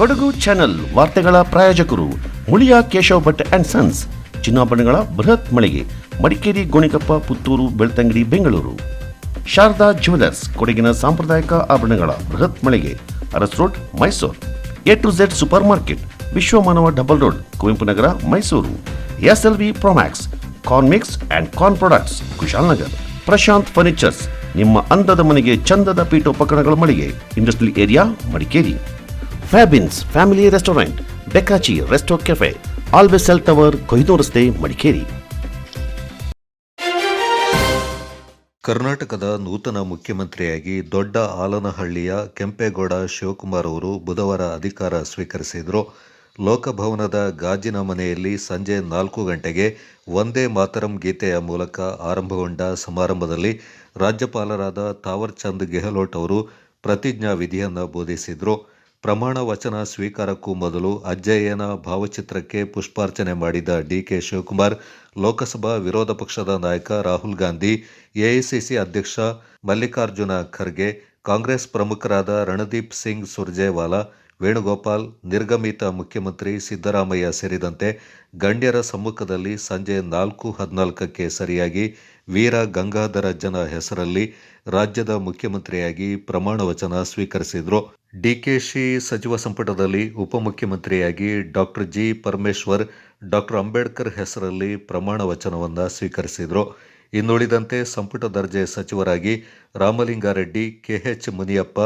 Kodagu channel ವಾರ್ತೆಗಳ ಪ್ರಾಯೋಜಕರು Muliya Keshav Bhat and sons, ಚಿನ್ನಾಭರಣಗಳ ಬೃಹತ್ ಮಳಿಗೆ, ಮಡಿಕೇರಿ, ಗೋಣಿಕೊಪ್ಪ, ಪುತ್ತೂರು, ಬೆಳ್ತಂಗಡಿ, ಬೆಂಗಳೂರು. ಶಾರದಾ ಜ್ಯುವೆಲರ್ಸ್, ಕೊಡಗಿನ ಸಾಂಪ್ರದಾಯಿಕ ಆಭರಣಗಳ ಬೃಹತ್ ಮಳಿಗೆ, Aras road, Mysuru. A to Z super market, Vishwamanava double road, Kuvempu Nagar, Mysuru. SLV Promax, corn mix and corn products, Kushalnagar. Prashanth furnitures, ನಿಮ್ಮ ಅಂದದ ಮನೆಗೆ ಚಂದದ ಪೀಠೋಪಕರಣಗಳ ಮಳಿಗೆ, industrial area, Madikeri. Fabins family restaurant, Bekachi resto cafe, always cell tower, ಕೊಯ್ದು ರಸ್ತೆ, ಮಡಿಕೇರಿ. ಕರ್ನಾಟಕದ ನೂತನ ಮುಖ್ಯಮಂತ್ರಿಯಾಗಿ ದೊಡ್ಡ ಆಲನಹಳ್ಳಿಯ ಕೆಂಪೇಗೌಡ ಶಿವಕುಮಾರ್ ಅವರು ಬುಧವಾರ ಅಧಿಕಾರ ಸ್ವೀಕರಿಸಿದರು. ಲೋಕಭವನದ ಗಾಜಿನ ಮನೆಯಲ್ಲಿ ಸಂಜೆ 4 ಗಂಟೆಗೆ ವಂದೇ ಮಾತರಂ ಗೀತೆಯ ಮೂಲಕ ಆರಂಭಗೊಂಡ ಸಮಾರಂಭದಲ್ಲಿ ರಾಜ್ಯಪಾಲರಾದ ಥಾವರ್ ಚಂದ್ ಗೆಹ್ಲೋಟ್ ಅವರು ಪ್ರತಿಜ್ಞಾ ವಿಧಿಯನ್ನು ಬೋಧಿಸಿದರು. ಪ್ರಮಾಣ ವಚನ ಸ್ವೀಕಾರಕ್ಕೂ ಮೊದಲು ಅಜ್ಜಯ್ಯನ ಭಾವಚಿತ್ರಕ್ಕೆ ಪುಷ್ಪಾರ್ಚನೆ ಮಾಡಿದ ಡಿಕೆ ಶಿವಕುಮಾರ್, ಲೋಕಸಭಾ ವಿರೋಧ ಪಕ್ಷದ ನಾಯಕ ರಾಹುಲ್ ಗಾಂಧಿ, ಎಐಸಿಸಿ ಅಧ್ಯಕ್ಷ ಮಲ್ಲಿಕಾರ್ಜುನ ಖರ್ಗೆ, ಕಾಂಗ್ರೆಸ್ ಪ್ರಮುಖರಾದ ರಣದೀಪ್ ಸಿಂಗ್ ಸುರ್ಜೇವಾಲಾ, ವೇಣುಗೋಪಾಲ್, ನಿರ್ಗಮಿತ ಮುಖ್ಯಮಂತ್ರಿ ಸಿದ್ದರಾಮಯ್ಯ ಸೇರಿದಂತೆ ಗಣ್ಯರ ಸಮ್ಮುಖದಲ್ಲಿ ಸಂಜೆ 4:14ಕ್ಕೆ ಸರಿಯಾಗಿ ವೀರ ಗಂಗಾಧರಜ್ಜನ ಹೆಸರಲ್ಲಿ ರಾಜ್ಯದ ಮುಖ್ಯಮಂತ್ರಿಯಾಗಿ ಪ್ರಮಾಣ ವಚನ ಸ್ವೀಕರಿಸಿದರು. ಡಿಕೆಶಿ ಸಚಿವ ಸಂಪುಟದಲ್ಲಿ ಉಪಮುಖ್ಯಮಂತ್ರಿಯಾಗಿ doctor G Parameshwar, doctor Ambedkar ಹೆಸರಲ್ಲಿ ಪ್ರಮಾಣ ವಚನವನ್ನು ಸ್ವೀಕರಿಸಿದರು. ಇನ್ನುಳಿದಂತೆ ಸಂಪುಟ ದರ್ಜೆ ಸಚಿವರಾಗಿ Ramalingareddy, KH Muniyappa,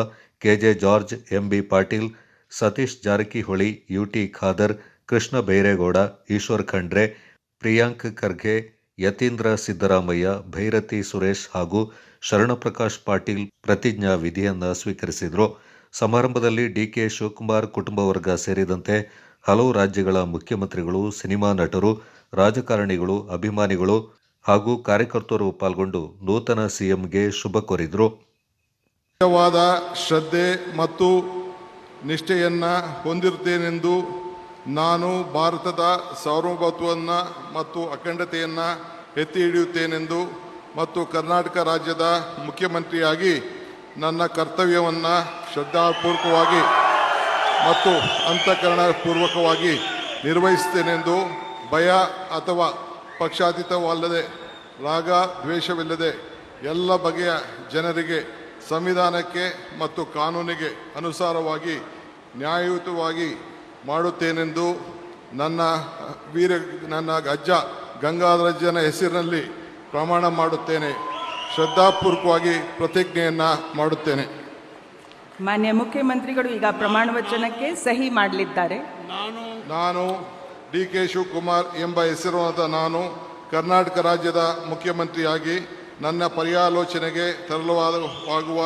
KJ George, MB Patil, Satish Jarkiholi, UT Khader, Krishna Byregowda, Eshwar Khandre, Priyank Kharge, Yathindra Siddaramaiah, Byrathi Suresh ಹಾಗೂ ಶರಣಪ್ರಕಾಶ್ ಪಾಟೀಲ್ ಪ್ರತಿಜ್ಞಾ ವಿಧಿಯನ್ನು ಸ್ವೀಕರಿಸಿದರು. ಸಮಾರಂಭದಲ್ಲಿ ಡಿಕೆ ಶಿವಕುಮಾರ್ ಕುಟುಂಬ ವರ್ಗ ಸೇರಿದಂತೆ ಹಲವು ರಾಜ್ಯಗಳ ಮುಖ್ಯಮಂತ್ರಿಗಳು, ಸಿನಿಮಾ ನಟರು, ರಾಜಕಾರಣಿಗಳು, ಅಭಿಮಾನಿಗಳು ಹಾಗೂ ಕಾರ್ಯಕರ್ತರು ಪಾಲ್ಗೊಂಡು ನೂತನ ಸಿಎಂಗೆ ಶುಭ ಕೋರಿದರು. ಶ್ರದ್ಧೆ ಮತ್ತು ನಿಷ್ಠೆಯನ್ನು ಹೊಂದಿರುತ್ತೇನೆಂದು ನಾನು ಭಾರತದ ಸಾರ್ವಭೌಮತ್ವವನ್ನು ಮತ್ತು ಅಖಂಡತೆಯನ್ನು ಎತ್ತಿ ಹಿಡಿಯುತ್ತೇನೆಂದು ಮತ್ತು ಕರ್ನಾಟಕ ರಾಜ್ಯದ ಮುಖ್ಯಮಂತ್ರಿಯಾಗಿ ನನ್ನ ಕರ್ತವ್ಯವನ್ನು ಶ್ರದ್ಧಾಪೂರ್ವಕವಾಗಿ ಮತ್ತು ಅಂತಃಕರಣಪೂರ್ವಕವಾಗಿ ನಿರ್ವಹಿಸುತ್ತೇನೆಂದು ಭಯ ಅಥವಾ ಪಕ್ಷಾತೀತವಲ್ಲದೆ, ರಾಗ ದ್ವೇಷವಿಲ್ಲದೆ ಎಲ್ಲ ಬಗೆಯ ಜನರಿಗೆ ಸಂವಿಧಾನಕ್ಕೆ ಮತ್ತು ಕಾನೂನಿಗೆ ಅನುಸಾರವಾಗಿ ನ್ಯಾಯಯುತವಾಗಿ ಮಾಡುತ್ತೇನೆಂದು ನನ್ನ ಅಜ್ಜ ಗಂಗಾಧರಜ್ಜನ ಹೆಸರಿನಲ್ಲಿ ಪ್ರಮಾಣ ಮಾಡುತ್ತೇನೆ. ಶ್ರದ್ಧಾಪೂರ್ವಕವಾಗಿ ಪ್ರತಿಜ್ಞೆಯನ್ನು ಮಾಡುತ್ತೇನೆ. ಮಾನ್ಯ ಮುಖ್ಯಮಂತ್ರಿಗಳು ಈಗ ಪ್ರಮಾಣ ವಚನಕ್ಕೆ ಸಹಿ ಮಾಡಲಿದ್ದಾರೆ. ನಾನು ಡಿಕೆ ಶಿವಕುಮಾರ್ ಎಂಬ ಹೆಸರಾದ ನಾನು ಕರ್ನಾಟಕ ರಾಜ್ಯದ ಮುಖ್ಯಮಂತ್ರಿಯಾಗಿ ನನ್ನ ಪರ್ಯಾಲೋಚನೆಗೆ ತರಲಾಗುವ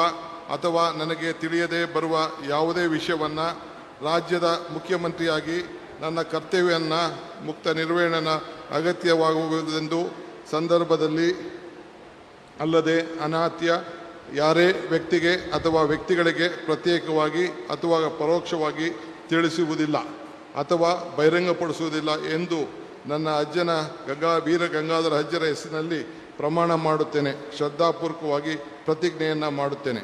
ಅಥವಾ ನನಗೆ ತಿಳಿಯದೇ ಬರುವ ಯಾವುದೇ ವಿಷಯವನ್ನು ರಾಜ್ಯದ ಮುಖ್ಯಮಂತ್ರಿಯಾಗಿ ನನ್ನ ಕರ್ತವ್ಯವನ್ನು ಮುಕ್ತ ನಿರ್ವಹಣೆ ಅಗತ್ಯವಾಗುವುದೆಂದು ಸಂದರ್ಭದಲ್ಲಿ ಅಲ್ಲದೆ ಅನಾತ್ಯ ಯಾರೇ ವ್ಯಕ್ತಿಗೆ ಅಥವಾ ವ್ಯಕ್ತಿಗಳಿಗೆ ಪ್ರತ್ಯೇಕವಾಗಿ ಅಥವಾ ಪರೋಕ್ಷವಾಗಿ ತಿಳಿಸುವುದಿಲ್ಲ ಅಥವಾ ಬಹಿರಂಗಪಡಿಸುವುದಿಲ್ಲ ಎಂದು ನನ್ನ ಅಜ್ಜನ ವೀರ ಗಂಗಾಧರ ಅಜ್ಜರ ಹೆಸರಿನಲ್ಲಿ ಪ್ರಮಾಣ ಮಾಡುತ್ತೇನೆ. ಶ್ರದ್ಧಾಪೂರ್ವಕವಾಗಿ ಪ್ರತಿಜ್ಞೆಯನ್ನು ಮಾಡುತ್ತೇನೆ.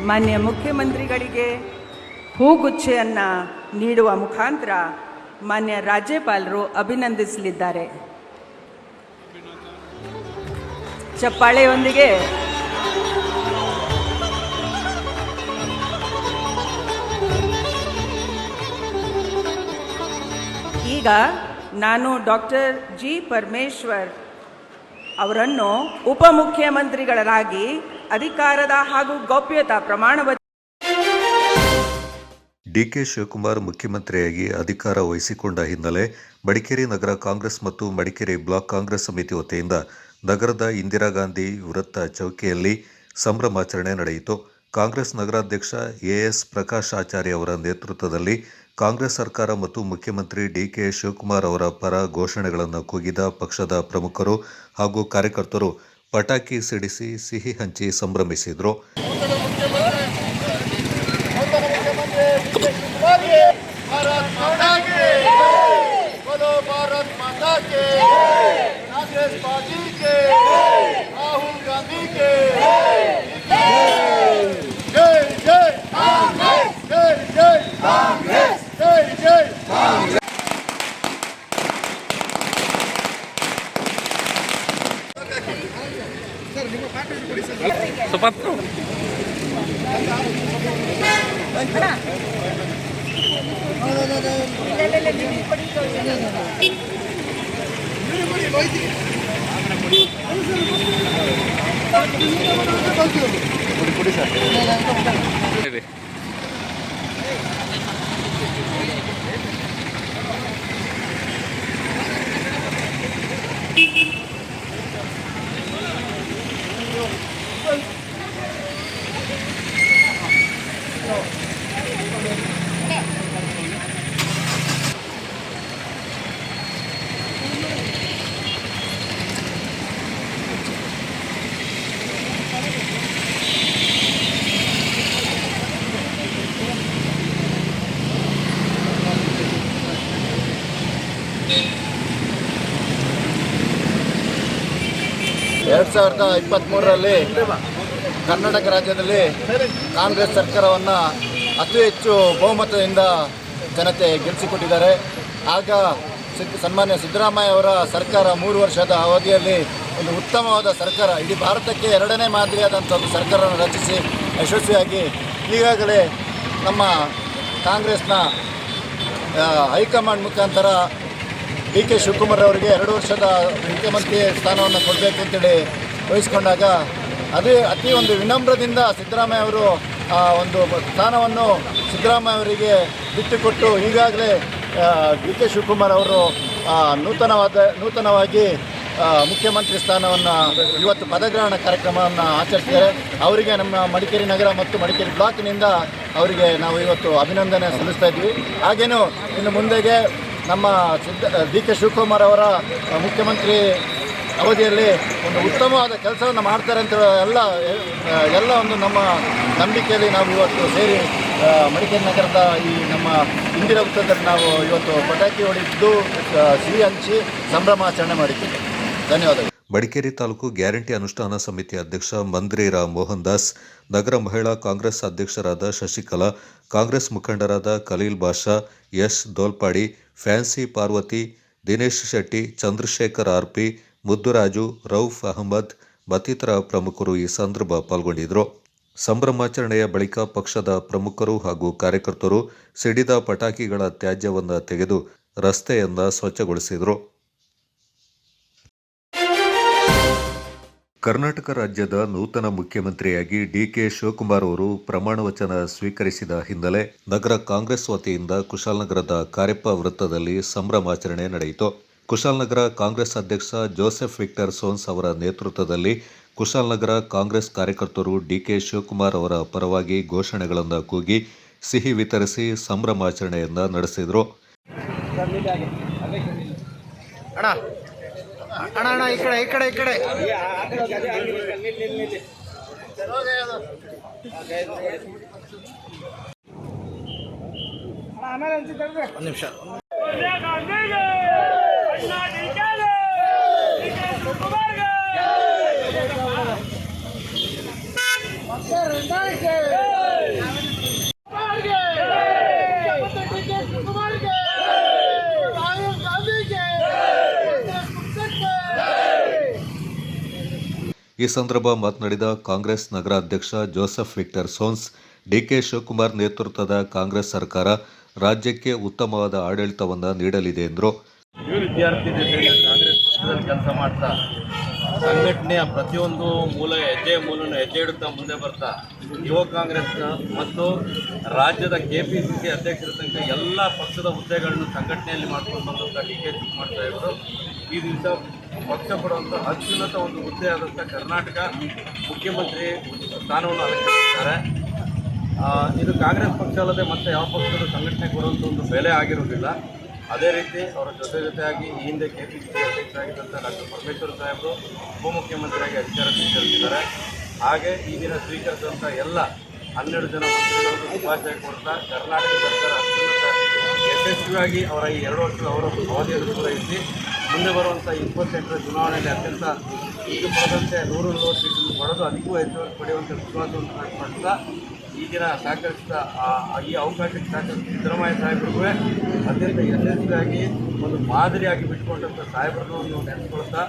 ಮಾನ್ಯ ಮುಖ್ಯಮಂತ್ರಿಗಳಿಗೆ ಹೂಗುಚ್ಛೆಯನ್ನು ನೀಡುವ ಮುಖಾಂತರ ಮಾನ್ಯ ರಾಜ್ಯಪಾಲರು ಅಭಿನಂದಿಸಲಿದ್ದಾರೆ. ಚಪ್ಪಾಳೆಯೊಂದಿಗೆ ಈಗ ನಾನು ಡಾಕ್ಟರ್ ಜಿ ಪರಮೇಶ್ವರ್ ಅವರನ್ನು ಉಪಮುಖ್ಯಮಂತ್ರಿಗಳಾಗಿ ಅಧಿಕಾರದ ಹಾಗೂ ಗೌಪ್ಯತಾ ಪ್ರಮಾಣ ಡಿಕೆ ಶಿವಕುಮಾರ್ ಮುಖ್ಯಮಂತ್ರಿಯಾಗಿ ಅಧಿಕಾರ ವಹಿಸಿಕೊಂಡ ಹಿನ್ನೆಲೆ ಮಡಿಕೇರಿ ನಗರ ಕಾಂಗ್ರೆಸ್ ಮತ್ತು ಮಡಿಕೇರಿ ಬ್ಲಾಕ್ ಕಾಂಗ್ರೆಸ್ ಸಮಿತಿ ವತಿಯಿಂದ ನಗರದ ಇಂದಿರಾ ಗಾಂಧಿ ವೃತ್ತ ಚೌಕಿಯಲ್ಲಿ ಸಂಭ್ರಮಾಚರಣೆ ನಡೆಯಿತು. ಕಾಂಗ್ರೆಸ್ ನಗರಾಧ್ಯಕ್ಷ ಎಎಸ್ ಪ್ರಕಾಶ್ ಆಚಾರ್ಯ ಅವರ ನೇತೃತ್ವದಲ್ಲಿ ಕಾಂಗ್ರೆಸ್ ಸರ್ಕಾರ ಮತ್ತು ಮುಖ್ಯಮಂತ್ರಿ ಡಿಕೆ ಶಿವಕುಮಾರ್ ಅವರ ಪರ ಘೋಷಣೆಗಳನ್ನು ಕೂಗಿದ ಪಕ್ಷದ ಪ್ರಮುಖರು ಹಾಗೂ ಕಾರ್ಯಕರ್ತರು ಪಟಾಕಿ ಸಿಡಿಸಿ ಸಿಹಿ ಹಂಚಿ ಸಂಭ್ರಮಿಸಿದರು. ಕರ್ನಾಟಕ ರಾಜ್ಯದಲ್ಲಿ ಕಾಂಗ್ರೆಸ್ ಸರ್ಕಾರವನ್ನು ಅತಿ ಹೆಚ್ಚು ಬಹುಮತದಿಂದ ಜನತೆ ಗೆಲ್ಲಿಸಿಕೊಟ್ಟಿದ್ದಾರೆ. ಆಗ ಸನ್ಮಾನ್ಯ ಸಿದ್ದರಾಮಯ್ಯ ಅವರ ಸರ್ಕಾರ 3 ವರ್ಷದ ಅವಧಿಯಲ್ಲಿ ಒಂದು ಉತ್ತಮವಾದ ಸರ್ಕಾರ, ಇಡೀ ಭಾರತಕ್ಕೆ 2ನೇ ಮಾದರಿಯಾದಂಥ ಒಂದು ಸರ್ಕಾರವನ್ನು ರಚಿಸಿ ಯಶಸ್ವಿಯಾಗಿ ಈಗಾಗಲೇ ನಮ್ಮ ಕಾಂಗ್ರೆಸ್ನ ಹೈಕಮಾಂಡ್ ಮುಖಾಂತರ ಡಿಕೆ ಶಿವಕುಮಾರ್ ಅವರಿಗೆ 2 ವರ್ಷದ ಮುಖ್ಯಮಂತ್ರಿ ಸ್ಥಾನವನ್ನು ಕೊಡಬೇಕು ಅಂತೇಳಿ ವಹಿಸ್ಕೊಂಡಾಗ ಅತಿ ಒಂದು ವಿನಮ್ರದಿಂದ ಸಿದ್ದರಾಮಯ್ಯ ಅವರು ಒಂದು ಸ್ಥಾನವನ್ನು ಸಿದ್ದರಾಮಯ್ಯ ಅವರಿಗೆ ಬಿಟ್ಟುಕೊಟ್ಟು ಈಗಾಗಲೇ ಡಿಕೆ ಶಿವಕುಮಾರ್ ಅವರು ನೂತನವಾಗಿ ಮುಖ್ಯಮಂತ್ರಿ ಸ್ಥಾನವನ್ನು ಇವತ್ತು ಪದಗ್ರಹಣ ಕಾರ್ಯಕ್ರಮವನ್ನು ಆಚರಿಸಿದ್ದಾರೆ. ಅವರಿಗೆ ನಮ್ಮ ಮಡಿಕೇರಿ ನಗರ ಮತ್ತು ಮಡಿಕೇರಿ ಬ್ಲಾಕ್ನಿಂದ ಅವರಿಗೆ ನಾವು ಇವತ್ತು ಅಭಿನಂದನೆ ಸಲ್ಲಿಸ್ತಾ ಇದ್ವಿ. ಹಾಗೇನು ಇನ್ನು ಮುಂದೆಗೆ ನಮ್ಮ ಡಿಕೆ ಶಿವಕುಮಾರ್ ಅವರ ಮುಖ್ಯಮಂತ್ರಿ ಅವಧಿಯಲ್ಲಿ ಒಂದು ಉತ್ತಮವಾದ ಕೆಲಸವನ್ನು ಮಾಡ್ತಾರೆ ಅಂತ ಎಲ್ಲ ಒಂದು ನಮ್ಮ ನಂಬಿಕೆಯಲ್ಲಿ ನಾವು ಇವತ್ತು ಸೇರಿ ಮಡಿಕೇರಿ ನಗರದ ಈ ನಮ್ಮ ಇಂದಿರಾ ವೃತ್ತದಲ್ಲಿ ನಾವು ಇವತ್ತು ಪಟಾಕಿ ಹೊಡೆದು ಸಿಹಿ ಹಂಚಿ ಸಂಭ್ರಮಾಚರಣೆ ಮಾಡಿದ್ದೀವಿ. ಧನ್ಯವಾದಗಳು. ಮಡಿಕೇರಿ ತಾಲೂಕು ಗ್ಯಾರಂಟಿ ಅನುಷ್ಠಾನ ಸಮಿತಿ ಅಧ್ಯಕ್ಷ ಮಂದ್ರಿರಾ ಮೋಹನ್ ದಾಸ್, ನಗರ ಮಹಿಳಾ ಕಾಂಗ್ರೆಸ್ ಅಧ್ಯಕ್ಷರಾದ ಶಶಿಕಲಾ, ಕಾಂಗ್ರೆಸ್ ಮುಖಂಡರಾದ ಖಲೀಲ್ ಬಾಷಾ, ಯಶ್ ದೋಲ್ಪಾಡಿ, ಫ್ಯಾನ್ಸಿ ಪಾರ್ವತಿ, ದಿನೇಶ್ ಶೆಟ್ಟಿ, ಚಂದ್ರಶೇಖರ್ ಆರ್ಪಿ, ಮುದ್ದುರಾಜು, ರೌಫ್ ಅಹಮದ್ ಮತ್ತಿತರ ಪ್ರಮುಖರು ಈ ಸಂದರ್ಭ ಪಾಲ್ಗೊಂಡಿದ್ದರು. ಸಂಭ್ರಮಾಚರಣೆಯ ಬಳಿಕ ಪಕ್ಷದ ಪ್ರಮುಖರು ಹಾಗೂ ಕಾರ್ಯಕರ್ತರು ಸಿಡಿದ ಪಟಾಕಿಗಳ ತ್ಯಾಜ್ಯವನ್ನು ತೆಗೆದು ರಸ್ತೆಯನ್ನ ಸ್ವಚ್ಛಗೊಳಿಸಿದರು. ಕರ್ನಾಟಕ ರಾಜ್ಯದ ನೂತನ ಮುಖ್ಯಮಂತ್ರಿಯಾಗಿ ಡಿಕೆ ಶಿವಕುಮಾರ್ ಅವರು ಪ್ರಮಾಣ ವಚನ ಸ್ವೀಕರಿಸಿದ ಹಿನ್ನೆಲೆ ನಗರ ಕಾಂಗ್ರೆಸ್ ವತಿಯಿಂದ ಕುಶಾಲನಗರದ ಕಾರ್ಯಪ್ಪ ವೃತ್ತದಲ್ಲಿ ಸಂಭ್ರಮಾಚರಣೆ ನಡೆಯಿತು. ಕುಶಾಲನಗರ ಕಾಂಗ್ರೆಸ್ ಅಧ್ಯಕ್ಷ ಜೋಸೆಫ್ ವಿಕ್ಟರ್ ಸೋನ್ಸ್ ಅವರ ನೇತೃತ್ವದಲ್ಲಿ ಕುಶಾಲನಗರ ಕಾಂಗ್ರೆಸ್ ಕಾರ್ಯಕರ್ತರು ಡಿಕೆ ಶಿವಕುಮಾರ್ ಅವರ ಪರವಾಗಿ ಘೋಷಣೆಗಳನ್ನು ಕೂಗಿ ಸಿಹಿ ವಿತರಿಸಿ ಸಂಭ್ರಮಾಚರಣೆಯನ್ನ ನಡೆಸಿದರು. ಈ ಸಂದರ್ಭ ಮಾತನಾಡಿದ ಕಾಂಗ್ರೆಸ್ ನಗರಾಧ್ಯಕ್ಷ Joseph Victor Sons, DK Shivakumar ನೇತೃತ್ವದ ಕಾಂಗ್ರೆಸ್ ಸರ್ಕಾರ ರಾಜ್ಯಕ್ಕೆ ಉತ್ತಮವಾದ ಆಡಳಿತವನ್ನು ನೀಡಲಿದೆ ಎಂದರು. ವಿದ್ಯಾರ್ಥಿ ಕಾಂಗ್ರೆಸ್ ಪಕ್ಷದಲ್ಲಿ ಕೆಲಸ ಮಾಡ್ತಾ ಸಂಘಟನೆಯ ಪ್ರತಿಯೊಂದು ಮೂಲನ್ನು ಹೆಜ್ಜೆ ಇಡುತ್ತಾ ಮುಂದೆ ಬರ್ತಾ ಯುವ ಕಾಂಗ್ರೆಸ್ನ ಮತ್ತು ರಾಜ್ಯದ KPCC ಅಧ್ಯಕ್ಷರ ತನಕ ಎಲ್ಲ ಪಕ್ಷದ ಹುದ್ದೆಗಳನ್ನು ಸಂಘಟನೆಯಲ್ಲಿ ಮಾಡ್ಕೊಂಡು ಬಂದಂಥ ಡಿಕೆ ಶಿವಕುಮಾರ್ ಸಾಹೇಬರು ಈ ದಿವಸ ಪಕ್ಷ ಕೊಡುವಂಥ ಅತ್ಯುನ್ನತ ಒಂದು ಹುದ್ದೆ ಆದಂಥ ಕರ್ನಾಟಕ ಮುಖ್ಯಮಂತ್ರಿ ಸ್ಥಾನವನ್ನು ಅಲಂಕರಿಸಿದ್ದಾರೆ. ಇದು ಕಾಂಗ್ರೆಸ್ ಪಕ್ಷ ಅಲ್ಲದೆ ಮತ್ತೆ ಯಾವ ಪಕ್ಷದ ಸಂಘಟನೆ ಕೊಡುವಂಥ ಒಂದು ಬೆಲೆ ಆಗಿರುವುದಿಲ್ಲ. ಅದೇ ರೀತಿ ಅವರ ಜೊತೆಯಾಗಿ ಈ ಹಿಂದೆ KPCC ಅಧ್ಯಕ್ಷರಾಗಿದ್ದಂಥ ಡಾಕ್ಟರ್ ಪರಮೇಶ್ವರ್ ಸಾಹೇಬರು ಉಪಮುಖ್ಯಮಂತ್ರಿಯಾಗಿ ಅಧಿಕಾರ ಸ್ವೀಕರಿಸಿದ್ದಾರೆ. ಹಾಗೆ ಈ ದಿನ ಸ್ವೀಕರಿಸಿದಂಥ ಎಲ್ಲ 12 ಜನ ಮಂತ್ರಿಗಳನ್ನು ಶುಭಾಶಯ ಕೊಡ್ತಾ ಕರ್ನಾಟಕ ಸರ್ಕಾರ ಅತ್ಯುನ್ನತ ಯಶಸ್ವಿಯಾಗಿ ಅವರ ಈ 2 ವರ್ಷದ ಅವರ ಅವಧಿಯನ್ನು ಪೂರೈಸಿ ಮುಂದೆ ಬರುವಂಥ 28ರ ಚುನಾವಣೆಯಲ್ಲಿ ಅತ್ಯಂತ ಇದು ಪಡೆದಂತೆ 100 ಸೀಟನ್ನು ಪಡೆದು ಅದಕ್ಕೂ ಹೆಚ್ಚು ಪಡೆಯುವಂಥ ವಿಶ್ವಾಸವನ್ನು ವ್ಯಕ್ತಪಡಿಸ್ತಾ ಈಗಿನ ಸಹಕರಿಸಿದ ಈ ಅವಕಾಶಕ್ಕೆ ಸಹಕರಿಸಿದ ಸಿದ್ದರಾಮಯ್ಯ ಸಾಹೇಬರಿಗೂ ಅತ್ಯಂತ ಯಶಸ್ವಿಯಾಗಿ ಒಂದು ಮಾದರಿಯಾಗಿ ಬಿಟ್ಟುಕೊಂಡಂಥ ಸಾಹೇಬರನ್ನು ನೆನೆಸ್ಕೊಳ್ತಾ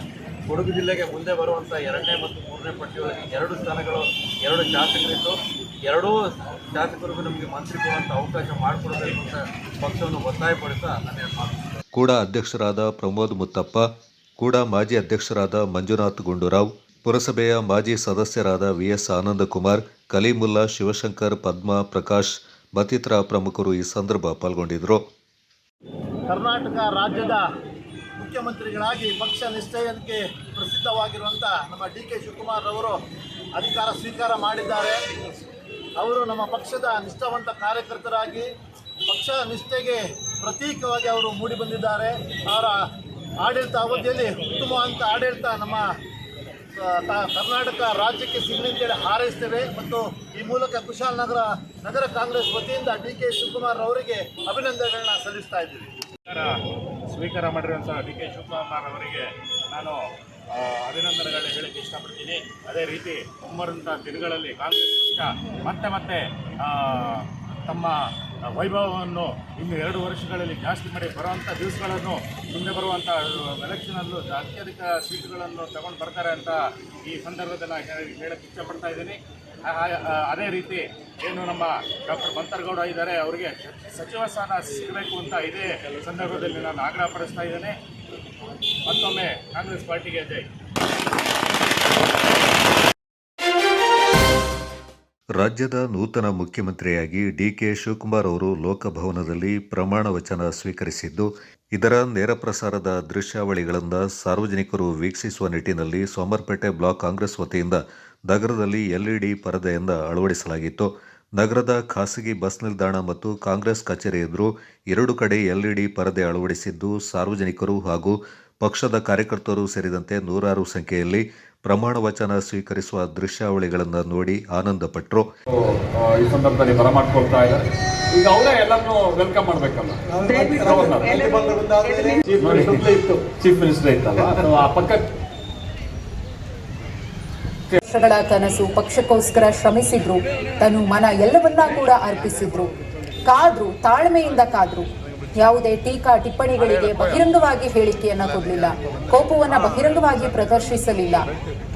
ಕೊಡಗು ಜಿಲ್ಲೆಗೆ ಮುಂದೆ ಬರುವಂಥ 2ನೇ ಮತ್ತು 3ನೇ ಪಟ್ಟಿಯೊಳಗೆ 2 ಸ್ಥಾನಗಳು 2 ಶಾಸಕರಿದ್ದು 2 ಶಾಸಕರಿಗೂ ನಮಗೆ ಮಂತ್ರಿ ಕೊಡುವಂಥ ಅವಕಾಶ ಮಾಡಿಕೊಡಬೇಕು ಅಂತ ಪಕ್ಷವನ್ನು ಒತ್ತಾಯಪಡಿಸ್ತಾ ನನ್ನ ಮಾತು. ಕೂಡ ಅಧ್ಯಕ್ಷರಾದ ಪ್ರಮೋದ್ ಮುತ್ತಪ್ಪ, ಕೂಡ ಮಾಜಿ ಅಧ್ಯಕ್ಷರಾದ ಮಂಜುನಾಥ್ ಗುಂಡೂರಾವ್, ಪುರಸಭೆಯ ಮಾಜಿ ಸದಸ್ಯರಾದ VS ಆನಂದಕುಮಾರ್, ಕಲೀಮುಲ್ಲಾ, ಶಿವಶಂಕರ್, ಪದ್ಮಾ, ಪ್ರಕಾಶ್ ಮತ್ತಿತರ ಪ್ರಮುಖರು ಈ ಸಂದರ್ಭ ಪಾಲ್ಗೊಂಡಿದ್ದರು. ಕರ್ನಾಟಕ ರಾಜ್ಯದ ಮುಖ್ಯಮಂತ್ರಿಗಳಾಗಿ ಪಕ್ಷ ನಿಷ್ಠೆಯಕ್ಕೆ ಪ್ರಸಿದ್ಧವಾಗಿರುವಂಥ ನಮ್ಮ DK ಶಿವಕುಮಾರ್ ಅವರು ಅಧಿಕಾರ ಸ್ವೀಕಾರ ಮಾಡಿದ್ದಾರೆ. ಅವರು ನಮ್ಮ ಪಕ್ಷದ ನಿಷ್ಠಾವಂತ ಕಾರ್ಯಕರ್ತರಾಗಿ ಪಕ್ಷ ನಿಷ್ಠೆಗೆ ಪ್ರತೀಕವಾಗಿ ಅವರು ಮೂಡಿಬಂದಿದ್ದಾರೆ. ಅವರ ಆಡಳಿತ ಅವಧಿಯಲ್ಲಿ ಉತ್ತಮವಾದಂಥ ಆಡಳಿತ ನಮ್ಮ ಕರ್ನಾಟಕ ರಾಜ್ಯಕ್ಕೆ ಸಿಗಲಿ ಅಂತೇಳಿ ಹಾರೈಸ್ತೇವೆ ಮತ್ತು ಈ ಮೂಲಕ ಕುಶಾಲನಗರ ನಗರ ಕಾಂಗ್ರೆಸ್ ವತಿಯಿಂದ DK ಶಿವಕುಮಾರ್ ಅವರಿಗೆ ಅಭಿನಂದನೆಗಳನ್ನ ಸಲ್ಲಿಸ್ತಾ ಇದ್ದೀವಿ. ಸ್ವೀಕಾರ ಮಾಡಿರುವಂಥ DK ಶಿವಕುಮಾರ್ ಅವರಿಗೆ ನಾನು ಅಭಿನಂದನೆಗಳನ್ನ ಹೇಳಕ್ಕೆ ಇಷ್ಟಪಡ್ತೀನಿ. ಅದೇ ರೀತಿ ಮುಂಬರುವಂಥ ದಿನಗಳಲ್ಲಿ ಕಾಂಗ್ರೆಸ್ ಪಕ್ಷ ಮತ್ತೆ ತಮ್ಮ ವೈಭವವನ್ನು ಇನ್ನು 2 ವರ್ಷಗಳಲ್ಲಿ ಜಾಸ್ತಿ ಮಾಡಿ ಬರುವಂಥ ದಿವಸಗಳನ್ನು ಮುಂದೆ ಬರುವಂಥ ಎಲೆಕ್ಷನಲ್ಲೂ ಅತ್ಯಧಿಕ ಸೀಟುಗಳನ್ನು ತಗೊಂಡು ಬರ್ತಾರೆ ಅಂತ ಈ ಸಂದರ್ಭದಲ್ಲಿ ಹೇಳಕ್ಕೆ ಇಷ್ಟಪಡ್ತಾ ಇದ್ದೀನಿ. ಅದೇ ರೀತಿ ಏನು ನಮ್ಮ ಡಾಕ್ಟರ್ ಮಂತರಗೌಡ ಇದ್ದಾರೆ, ಅವರಿಗೆ ಸಚಿವ ಸ್ಥಾನ ಸಿಗಬೇಕು ಅಂತ ಇದೇ ಸಂದರ್ಭದಲ್ಲಿ ನಾನು ಆಗ್ರಹ ಪಡಿಸ್ತಾ ಇದ್ದೇನೆ. ಮತ್ತೊಮ್ಮೆ ಕಾಂಗ್ರೆಸ್ ಪಾರ್ಟಿಗೆ ಜೈ. ರಾಜ್ಯದ ನೂತನ ಮುಖ್ಯಮಂತ್ರಿಯಾಗಿ DK ಶಿವಕುಮಾರ್ ಅವರು ಲೋಕಭವನದಲ್ಲಿ ಪ್ರಮಾಣ ವಚನ ಸ್ವೀಕರಿಸಿದ್ದು, ಇದರ ನೇರ ಪ್ರಸಾರದ ದೃಶ್ಯಾವಳಿಗಳನ್ನು ಸಾರ್ವಜನಿಕರು ವೀಕ್ಷಿಸುವ ನಿಟ್ಟಿನಲ್ಲಿ ಸೋಮವಾರಪೇಟೆ ಬ್ಲಾಕ್ ಕಾಂಗ್ರೆಸ್ ವತಿಯಿಂದ ನಗರದಲ್ಲಿ LED ಪರದೆಯನ್ನು ಅಳವಡಿಸಲಾಗಿತ್ತು. ನಗರದ ಖಾಸಗಿ ಬಸ್ ನಿಲ್ದಾಣ ಮತ್ತು ಕಾಂಗ್ರೆಸ್ ಕಚೇರಿ ಎದುರು 2 ಕಡೆ LED ಪರದೆ ಅಳವಡಿಸಿದ್ದು, ಸಾರ್ವಜನಿಕರು ಹಾಗೂ ಪಕ್ಷದ ಕಾರ್ಯಕರ್ತರು ಸೇರಿದಂತೆ 100 ಸಂಖ್ಯೆಯಲ್ಲಿ ಪ್ರಮಾಣ ವಚನ ಸ್ವೀಕರಿಸುವ ದೃಶ್ಯಾವಳಿಗಳನ್ನು ನೋಡಿ ಆನಂದಪಟ್ಟರು. ಈ ಸಂದರ್ಭದಲ್ಲಿ ಬರಮಾಡ್ಕೊಳ್ತಾ ಇದ್ದಾರೆ. ಈಗ ಅವರೇ ಎಲ್ಲರನ್ನೂ ವೆಲ್ಕಮ್ ಮಾಡಬೇಕಲ್ಲ. ಚೀಫ್ ಮಿನಿಸ್ಟರ್ ಇತ್ತಲ್ಲ, ಅಥವಾ ಆ ಪಕ್ಕ ವರ್ಷಗಳ ಕನಸು, ಪಕ್ಷಕ್ಕೋಸ್ಕರ ಶ್ರಮಿಸಿದ್ರು, ತನು ಮನ ಎಲ್ಲವನ್ನ ಕೂಡ ಅರ್ಪಿಸಿದ್ರು, ಕಾದ್ರು, ತಾಳ್ಮೆಯಿಂದ ಕಾದ್ರು. ಯಾವುದೇ ಟೀಕಾ ಟಿಪ್ಪಣಿಗಳಿಗೆ ಬಹಿರಂಗವಾಗಿ ಹೇಳಿಕೆಯನ್ನ ಕೊಡಲಿಲ್ಲ, ಕೋಪವನ್ನ ಬಹಿರಂಗವಾಗಿ ಪ್ರದರ್ಶಿಸಲಿಲ್ಲ.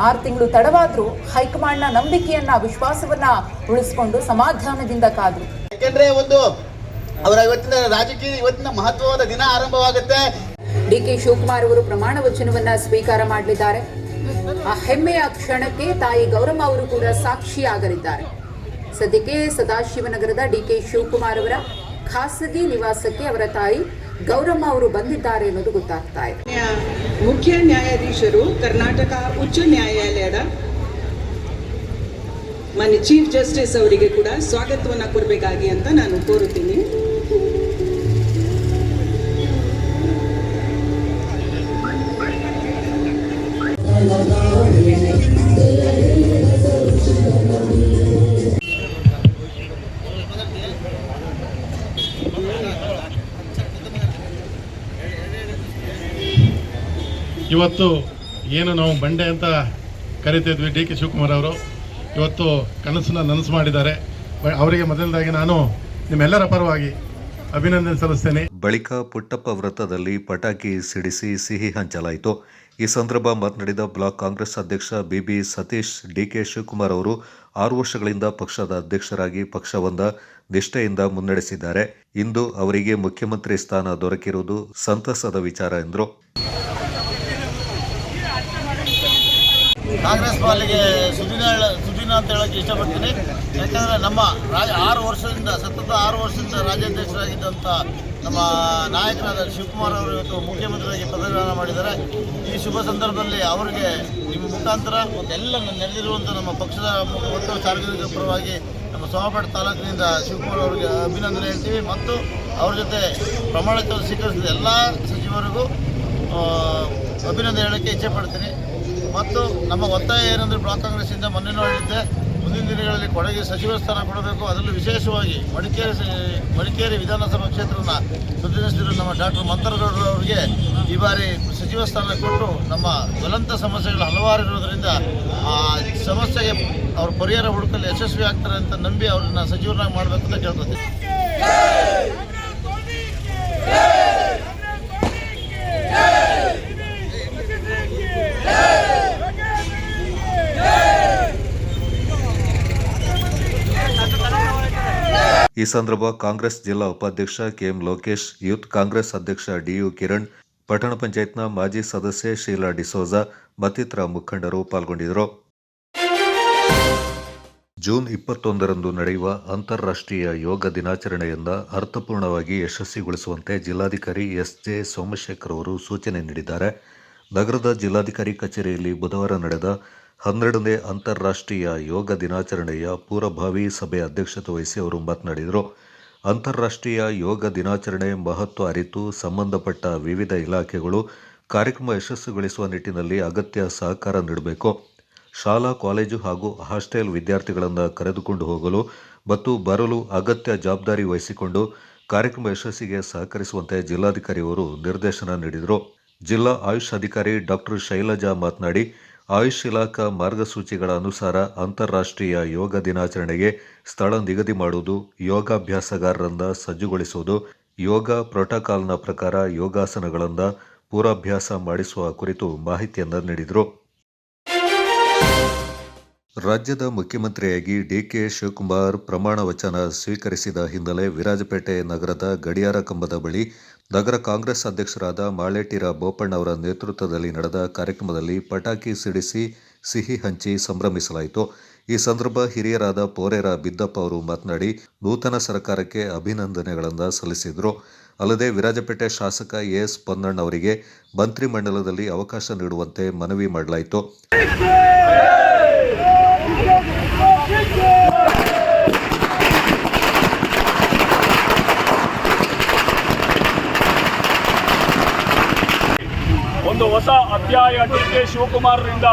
6 ತಿಂಗಳು ತಡವಾದ್ರೂ ಹೈಕಮಾಂಡ್ನ ನಂಬಿಕೆಯನ್ನ, ವಿಶ್ವಾಸವನ್ನ ಉಳಿಸಿಕೊಂಡು ಸಮಾಧಾನದಿಂದ ಕಾದ್ರು. ಯಾಕೆಂದ್ರೆ ಒಂದು ಅವರ ಇವತ್ತಿನ ಮಹತ್ವವಾದ ದಿನ ಆರಂಭವಾಗುತ್ತೆ. DK ಶಿವಕುಮಾರ್ ಅವರು ಪ್ರಮಾಣ ವಚನವನ್ನ ಸ್ವೀಕಾರ ಮಾಡಲಿದ್ದಾರೆ. ಆ ಹೆಮ್ಮೆಯ ಕ್ಷಣಕ್ಕೆ ತಾಯಿ ಗೌರಮ್ಮ ಅವರು ಕೂಡ ಸಾಕ್ಷಿಯಾಗಲಿದ್ದಾರೆ. ಸದ್ಯಕ್ಕೆ ಸದಾಶಿವನಗರದ DK ಶಿವಕುಮಾರ್ ಅವರ ಖಾಸಗಿ ನಿವಾಸಕ್ಕೆ ಅವರ ತಾಯಿ ಗೌರಮ್ಮ ಅವರು ಬಂದಿದ್ದಾರೆ ಅನ್ನೋದು ಗೊತ್ತಾಗ್ತಾ ಇದೆ. ಮುಖ್ಯ ನ್ಯಾಯಾಧೀಶರು ಕರ್ನಾಟಕ ಉಚ್ಚ ನ್ಯಾಯಾಲಯದ ಮಾನ್ಯ ಚೀಫ್ ಜಸ್ಟಿಸ್ ಅವರಿಗೆ ಕೂಡ ಸ್ವಾಗತವನ್ನ ಕೊಡಬೇಕಾಗಿ ಅಂತ ನಾನು ಕೋರುತ್ತೀನಿ. ಇವತ್ತು ಏನು ನಾವು ಬಂಡೆ ಅಂತ ಕರಿತಿದ್ವಿ DK ಶಿವಕುಮಾರ್ ಅವರು ಇವತ್ತು ಕನಸನ್ನ ನನಸು ಮಾಡಿದ್ದಾರೆ. ಅವರಿಗೆ ಮೊದಲನೇದಾಗಿ ನಾನು ನಿಮ್ಮೆಲ್ಲರ ಪರವಾಗಿ ಅಭಿನಂದನೆ ಸಲ್ಲಿಸ್ತೇನೆ. ಬಳಿಕ ಪುಟ್ಟಪ್ಪ ವೃತ್ತದಲ್ಲಿ ಪಟಾಕಿ ಸಿಡಿಸಿ ಸಿಹಿ ಹಂಚಲಾಯಿತು. ಈ ಸಂದರ್ಭ ಮಾತನಾಡಿದ ಬ್ಲಾಕ್ ಕಾಂಗ್ರೆಸ್ ಅಧ್ಯಕ್ಷ BB ಸತೀಶ್, DK ಶಿವಕುಮಾರ್ ಅವರು 6 ವರ್ಷಗಳಿಂದ ಪಕ್ಷದ ಅಧ್ಯಕ್ಷರಾಗಿ ಪಕ್ಷವೊಂದ ನಿಷ್ಠೆಯಿಂದ ಮುನ್ನಡೆಸಿದ್ದಾರೆ. ಇಂದು ಅವರಿಗೆ ಮುಖ್ಯಮಂತ್ರಿ ಸ್ಥಾನ ದೊರಕಿರುವುದು ಸಂತಸದ ವಿಚಾರ ಎಂದರು. ಕಾಂಗ್ರೆಸ್ ಪಾಲಿಗೆ ಸುದಿನ ಅಂತ ಹೇಳೋಕ್ಕೆ ಇಷ್ಟಪಡ್ತೀನಿ. ಯಾಕಂದರೆ ನಮ್ಮ 6 ವರ್ಷದಿಂದ ಸತತ 6 ವರ್ಷದಿಂದ ರಾಜ್ಯಾಧ್ಯಕ್ಷರಾಗಿದ್ದಂಥ ನಮ್ಮ ನಾಯಕರಾದ ಶಿವಕುಮಾರ್ ಅವರು ಇವತ್ತು ಮುಖ್ಯಮಂತ್ರಿಯಾಗಿ ಪದಗ್ರಹಣ ಮಾಡಿದ್ದಾರೆ. ಈ ಶುಭ ಸಂದರ್ಭದಲ್ಲಿ ಅವರಿಗೆ ನಿಮ್ಮ ಮುಖಾಂತರ ಮತ್ತು ಎಲ್ಲ ನೆರೆದಿರುವಂಥ ನಮ್ಮ ಪಕ್ಷದ ಮತ್ತು ಸಾರ್ವಜನಿಕರ ಪರವಾಗಿ ನಮ್ಮ ಸೋಮಪೇಟೆ ತಾಲೂಕಿನಿಂದ ಶಿವಕುಮಾರ್ ಅವರಿಗೆ ಅಭಿನಂದನೆ ಹೇಳ್ತೀವಿ ಮತ್ತು ಅವ್ರ ಜೊತೆ ಪ್ರಮಾಣ ವಚನ ಸ್ವೀಕರಿಸಿದ ಎಲ್ಲ ಸಚಿವರಿಗೂ ಅಭಿನಂದನೆ ಹೇಳೋಕ್ಕೆ ಇಚ್ಛೆಪಡ್ತೀನಿ. ಮತ್ತು ನಮ್ಮ ಒತ್ತಾಯ ಏನಂದರೆ ಬ್ಲಾಕ್ ಕಾಂಗ್ರೆಸ್ಸಿಂದ ಮೊನ್ನೆನೂ ಹೇಳಿದ್ದೆ, ಮುಂದಿನ ದಿನಗಳಲ್ಲಿ ಕೊಡಗಿಗೆ ಸಚಿವ ಸ್ಥಾನ ಕೊಡಬೇಕು. ಅದರಲ್ಲೂ ವಿಶೇಷವಾಗಿ ಮಡಿಕೇರಿ ವಿಧಾನಸಭಾ ಕ್ಷೇತ್ರನ ಪ್ರತಿನಿಧಿಸಿರುವ ನಮ್ಮ ಡಾಕ್ಟರ್ ಮಂತರಗೌಡರು ಅವರಿಗೆ ಈ ಬಾರಿ ಸಚಿವ ಸ್ಥಾನ ಕೊಟ್ಟು ನಮ್ಮ ಜ್ವಲಂತ ಸಮಸ್ಯೆಗಳು ಹಲವಾರು ಇರೋದರಿಂದ ಆ ಸಮಸ್ಯೆಗೆ ಅವ್ರ ಪರಿಹಾರ ಹುಡುಕಲು ಯಶಸ್ವಿ ಆಗ್ತಾರೆ ಅಂತ ನಂಬಿ ಅವ್ರನ್ನ ಸಚಿವರನ್ನಾಗಿ ಮಾಡಬೇಕು ಅಂತ ಕೇಳ್ಕೊತೀನಿ. ಈ ಸಂದರ್ಭ ಕಾಂಗ್ರೆಸ್ ಜಿಲ್ಲಾ ಉಪಾಧ್ಯಕ್ಷ ಕೆಎಂ ಲೋಕೇಶ್, ಯೂತ್ ಕಾಂಗ್ರೆಸ್ ಅಧ್ಯಕ್ಷ ಡಿಯು ಕಿರಣ್, ಪಟ್ಟಣ ಪಂಚಾಯತ್ನ ಮಾಜಿ ಸದಸ್ಯೆ ಶೀಲಾ ಡಿಸೋಜಾ ಮತ್ತಿತರ ಮುಖಂಡರು ಪಾಲ್ಗೊಂಡಿದ್ದರು. ಜೂನ್ 21ರಂದು ನಡೆಯುವ ಅಂತಾರಾಷ್ಟ್ರೀಯ ಯೋಗ ದಿನಾಚರಣೆಯಿಂದ ಅರ್ಥಪೂರ್ಣವಾಗಿ ಯಶಸ್ವಿಗೊಳಿಸುವಂತೆ ಜಿಲ್ಲಾಧಿಕಾರಿ ಎಸ್ಜೆ ಸೋಮಶೇಖರ್ ಅವರು ಸೂಚನೆ ನೀಡಿದ್ದಾರೆ. ನಗರದ ಜಿಲ್ಲಾಧಿಕಾರಿ ಕಚೇರಿಯಲ್ಲಿ ಬುಧವಾರ ನಡೆದ 12ನೇ ಅಂತಾರಾಷ್ಟ್ರೀಯ ಯೋಗ ದಿನಾಚರಣೆಯ ಪೂರ್ವಭಾವಿ ಸಭೆ ಅಧ್ಯಕ್ಷತೆ ವಹಿಸಿ ಅವರು ಮಾತನಾಡಿದರು. ಅಂತಾರಾಷ್ಟ್ರೀಯ ಯೋಗ ದಿನಾಚರಣೆ ಮಹತ್ವ ಅರಿತು ಸಂಬಂಧಪಟ್ಟ ವಿವಿಧ ಇಲಾಖೆಗಳು ಕಾರ್ಯಕ್ರಮ ಯಶಸ್ವಿಗೊಳಿಸುವ ನಿಟ್ಟಿನಲ್ಲಿ ಅಗತ್ಯ ಸಹಕಾರ ನೀಡಬೇಕು. ಶಾಲಾ, ಕಾಲೇಜು ಹಾಗೂ ಹಾಸ್ಟೆಲ್ ವಿದ್ಯಾರ್ಥಿಗಳನ್ನು ಕರೆದುಕೊಂಡು ಹೋಗಲು ಮತ್ತು ಬರಲು ಅಗತ್ಯ ಜವಾಬ್ದಾರಿ ವಹಿಸಿಕೊಂಡು ಕಾರ್ಯಕ್ರಮ ಯಶಸ್ಸಿಗೆ ಸಹಕರಿಸುವಂತೆ ಜಿಲ್ಲಾಧಿಕಾರಿಯವರು ನಿರ್ದೇಶನ ನೀಡಿದರು. ಜಿಲ್ಲಾ ಆಯುಷ್ ಅಧಿಕಾರಿ ಡಾಕ್ಟರ್ ಶೈಲಜಾ ಮಾತನಾಡಿ, ಆಯುಷ್ ಇಲಾಖಾ ಮಾರ್ಗಸೂಚಿಗಳ ಅನುಸಾರ ಅಂತಾರಾಷ್ಟ್ರೀಯ ಯೋಗ ದಿನಾಚರಣೆಗೆ ಸ್ಥಳ ನಿಗದಿ ಮಾಡುವುದು, ಯೋಗಾಭ್ಯಾಸಗಾರರನ್ನು ಸಜ್ಜುಗೊಳಿಸುವುದು, ಯೋಗ ಪ್ರೋಟೋಕಾಲ್ನ ಪ್ರಕಾರ ಯೋಗಾಸನಗಳನ್ನು ಪೂರ್ವಾಭ್ಯಾಸ ಮಾಡಿಸುವ ಕುರಿತು ಮಾಹಿತಿಯನ್ನು ನೀಡಿದರು. ರಾಜ್ಯದ ಮುಖ್ಯಮಂತ್ರಿಯಾಗಿ ಡಿಕೆ ಶಿವಕುಮಾರ್ ಪ್ರಮಾಣ ವಚನ ಸ್ವೀಕರಿಸಿದ ಹಿನ್ನೆಲೆ ವಿರಾಜಪೇಟೆ ನಗರದ ಗಡಿಯಾರ ಕಂಬದ ಬಳಿ ನಗರ ಕಾಂಗ್ರೆಸ್ ಅಧ್ಯಕ್ಷರಾದ ಮಾಳೇಟಿರ ಬೋಪಣ್ಣ ಅವರ ನೇತೃತ್ವದಲ್ಲಿ ನಡೆದ ಕಾರ್ಯಕ್ರಮದಲ್ಲಿ ಪಟಾಕಿ ಸಿಡಿಸಿ ಸಿಹಿ ಹಂಚಿ ಸಂಭ್ರಮಿಸಲಾಯಿತು. ಈ ಸಂದರ್ಭ ಹಿರಿಯರಾದ ಪೋರೇರ ಬಿದ್ದಪ್ಪ ಅವರು ಮಾತನಾಡಿ, ನೂತನ ಸರ್ಕಾರಕ್ಕೆ ಅಭಿನಂದನೆಗಳನ್ನು ಸಲ್ಲಿಸಿದರು. ಅಲ್ಲದೆ ವಿರಾಜಪೇಟೆ ಶಾಸಕ ಎಸ್ ಪೊನ್ನಣ್ಣ ಅವರಿಗೆ ಮಂತ್ರಿಮಂಡಲದಲ್ಲಿ ಅವಕಾಶ ನೀಡುವಂತೆ ಮನವಿ ಮಾಡಲಾಯಿತು. ಒಂದು ಹೊಸ ಅಧ್ಯಾಯ ಡಿಕೆ ಶಿವಕುಮಾರರಿಂದ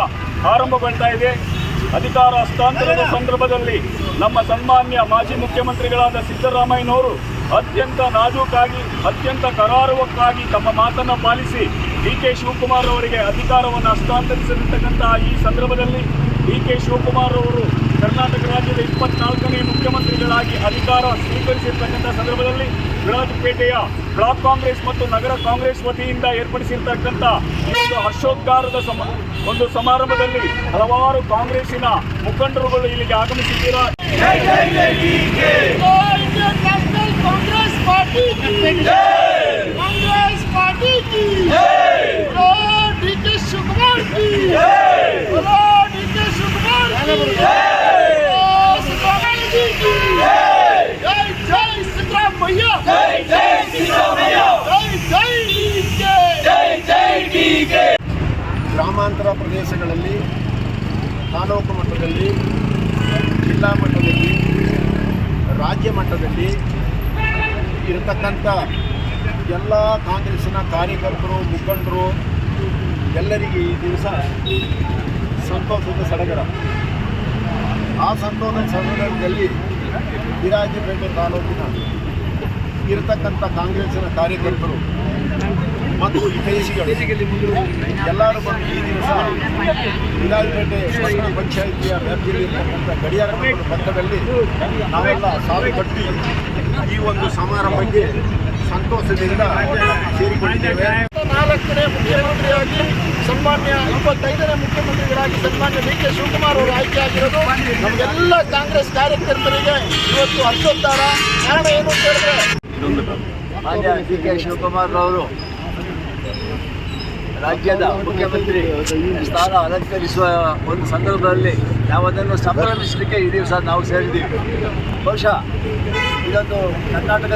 ಆರಂಭಗೊಳ್ತಾ ಇದೆ. ಅಧಿಕಾರ ಹಸ್ತಾಂತರದ ಸಂದರ್ಭದಲ್ಲಿ ನಮ್ಮ ಸನ್ಮಾನ್ಯ ಮಾಜಿ ಮುಖ್ಯಮಂತ್ರಿಗಳಾದ ಸಿದ್ದರಾಮಯ್ಯನವರು ಅತ್ಯಂತ ನಾಜೂಕಾಗಿ, ಅತ್ಯಂತ ಕರಾರುವಕ್ಕಾಗಿ ತಮ್ಮ ಮಾತನ್ನು ಪಾಲಿಸಿ ಡಿಕೆ ಶಿವಕುಮಾರ್ ಅವರಿಗೆ ಅಧಿಕಾರವನ್ನು ಹಸ್ತಾಂತರಿಸಿರ್ತಕ್ಕಂತಹ ಈ ಸಂದರ್ಭದಲ್ಲಿ ಡಿಕೆ ಶಿವಕುಮಾರ್ ಅವರು ಕರ್ನಾಟಕ ರಾಜ್ಯದ 24ನೇ ಮುಖ್ಯಮಂತ್ರಿಗಳಾಗಿ ಅಧಿಕಾರ ಸ್ವೀಕರಿಸಿರ್ತಕ್ಕಂಥ ಸಂದರ್ಭದಲ್ಲಿ ವಿರಾಜಪೇಟೆಯ ಬ್ಲಾಕ್ ಕಾಂಗ್ರೆಸ್ ಮತ್ತು ನಗರ ಕಾಂಗ್ರೆಸ್ ವತಿಯಿಂದ ಏರ್ಪಡಿಸಿರ್ತಕ್ಕಂಥ ಈ ಒಂದು ಹರ್ಷೋದ್ಗಾರದ ಒಂದು ಸಮಾರಂಭದಲ್ಲಿ ಹಲವಾರು ಕಾಂಗ್ರೆಸ್ಸಿನ ಮುಖಂಡರುಗಳು ಇಲ್ಲಿಗೆ ಆಗಮಿಸಿದ್ದೀರಾ. ಗ್ರಾಮಾಂತರ ಪ್ರದೇಶಗಳಲ್ಲಿ, ತಾಲೂಕು ಮಟ್ಟದಲ್ಲಿ, ಜಿಲ್ಲಾ ಮಟ್ಟದಲ್ಲಿ, ರಾಜ್ಯ ಮಟ್ಟದಲ್ಲಿ ಇರತಕ್ಕಂಥ ಎಲ್ಲ ಕಾಂಗ್ರೆಸ್ಸಿನ ಕಾರ್ಯಕರ್ತರು, ಮುಖಂಡರು ಎಲ್ಲರಿಗೆ ಈ ದಿವಸ ಸಂತೋಷದ ಸಡಗರ. ಆ ಸಂತೋಷದ ಸಡಗರದಲ್ಲಿ ವಿರಾಜಪೇಟೆ ತಾಲೂಕಿನ ಇರತಕ್ಕಂಥ ಕಾಂಗ್ರೆಸ್ಸಿನ ಕಾರ್ಯಕರ್ತರು ಮತ್ತು ಹಿತೈಷಿಗಳು ಎಲ್ಲರೂ ಬಂದು ಈ ದಿವಸ ವಿರಾಜಪೇಟೆ ಪಟ್ಟಣ ಪಂಚಾಯಿತಿಯ ವ್ಯಾಪ್ತಿಯಲ್ಲಿ ಇರತಕ್ಕಂಥ ಗಡಿಯಾರ ಪಕ್ಕದಲ್ಲಿ ನಾವೆಲ್ಲ ಸಾಲು ಕಟ್ಟಿ ಈ ಒಂದು ಸಮಾರಂಭಕ್ಕೆ ಸಂತೋಷದಿಂದ ಸೇರಿಕೊಂಡಿದ್ದೇವೆ. 4ನೇ ಮುಖ್ಯಮಂತ್ರಿಯಾಗಿ ಸನ್ಮಾನ್ಯ 25ನೇ ಮುಖ್ಯಮಂತ್ರಿಗಳಾಗಿ ಸನ್ಮಾನ್ಯ ಡಿಕೆ ಶಿವಕುಮಾರ್ ಅವರು ಆಯ್ಕೆಯಾಗಿರೋದು ನಮಗೆಲ್ಲ ಕಾಂಗ್ರೆಸ್ ಕಾರ್ಯಕರ್ತರಿಗೆ ಇವತ್ತು ಹರ್ಷೋದ್ಧಾರ. ಕಾರಣ ಏನು ಅಂತ ಹೇಳಿದ್ರೆ, ಮಾನ್ಯ ಡಿಕೆ ಶಿವಕುಮಾರ್ ಅವರು ರಾಜ್ಯದ ಮುಖ್ಯಮಂತ್ರಿ ಸ್ಥಾನ ಅಲಂಕರಿಸುವ ಒಂದು ಸಂದರ್ಭದಲ್ಲಿ ನಾವು ಅದನ್ನು ಸಂಭ್ರಮಿಸಲಿಕ್ಕೆ ಈ ದಿವಸ ನಾವು ಸೇರಿದ್ದೀವಿ. ಬಹುಶಃ ಇದೊಂದು ಕರ್ನಾಟಕ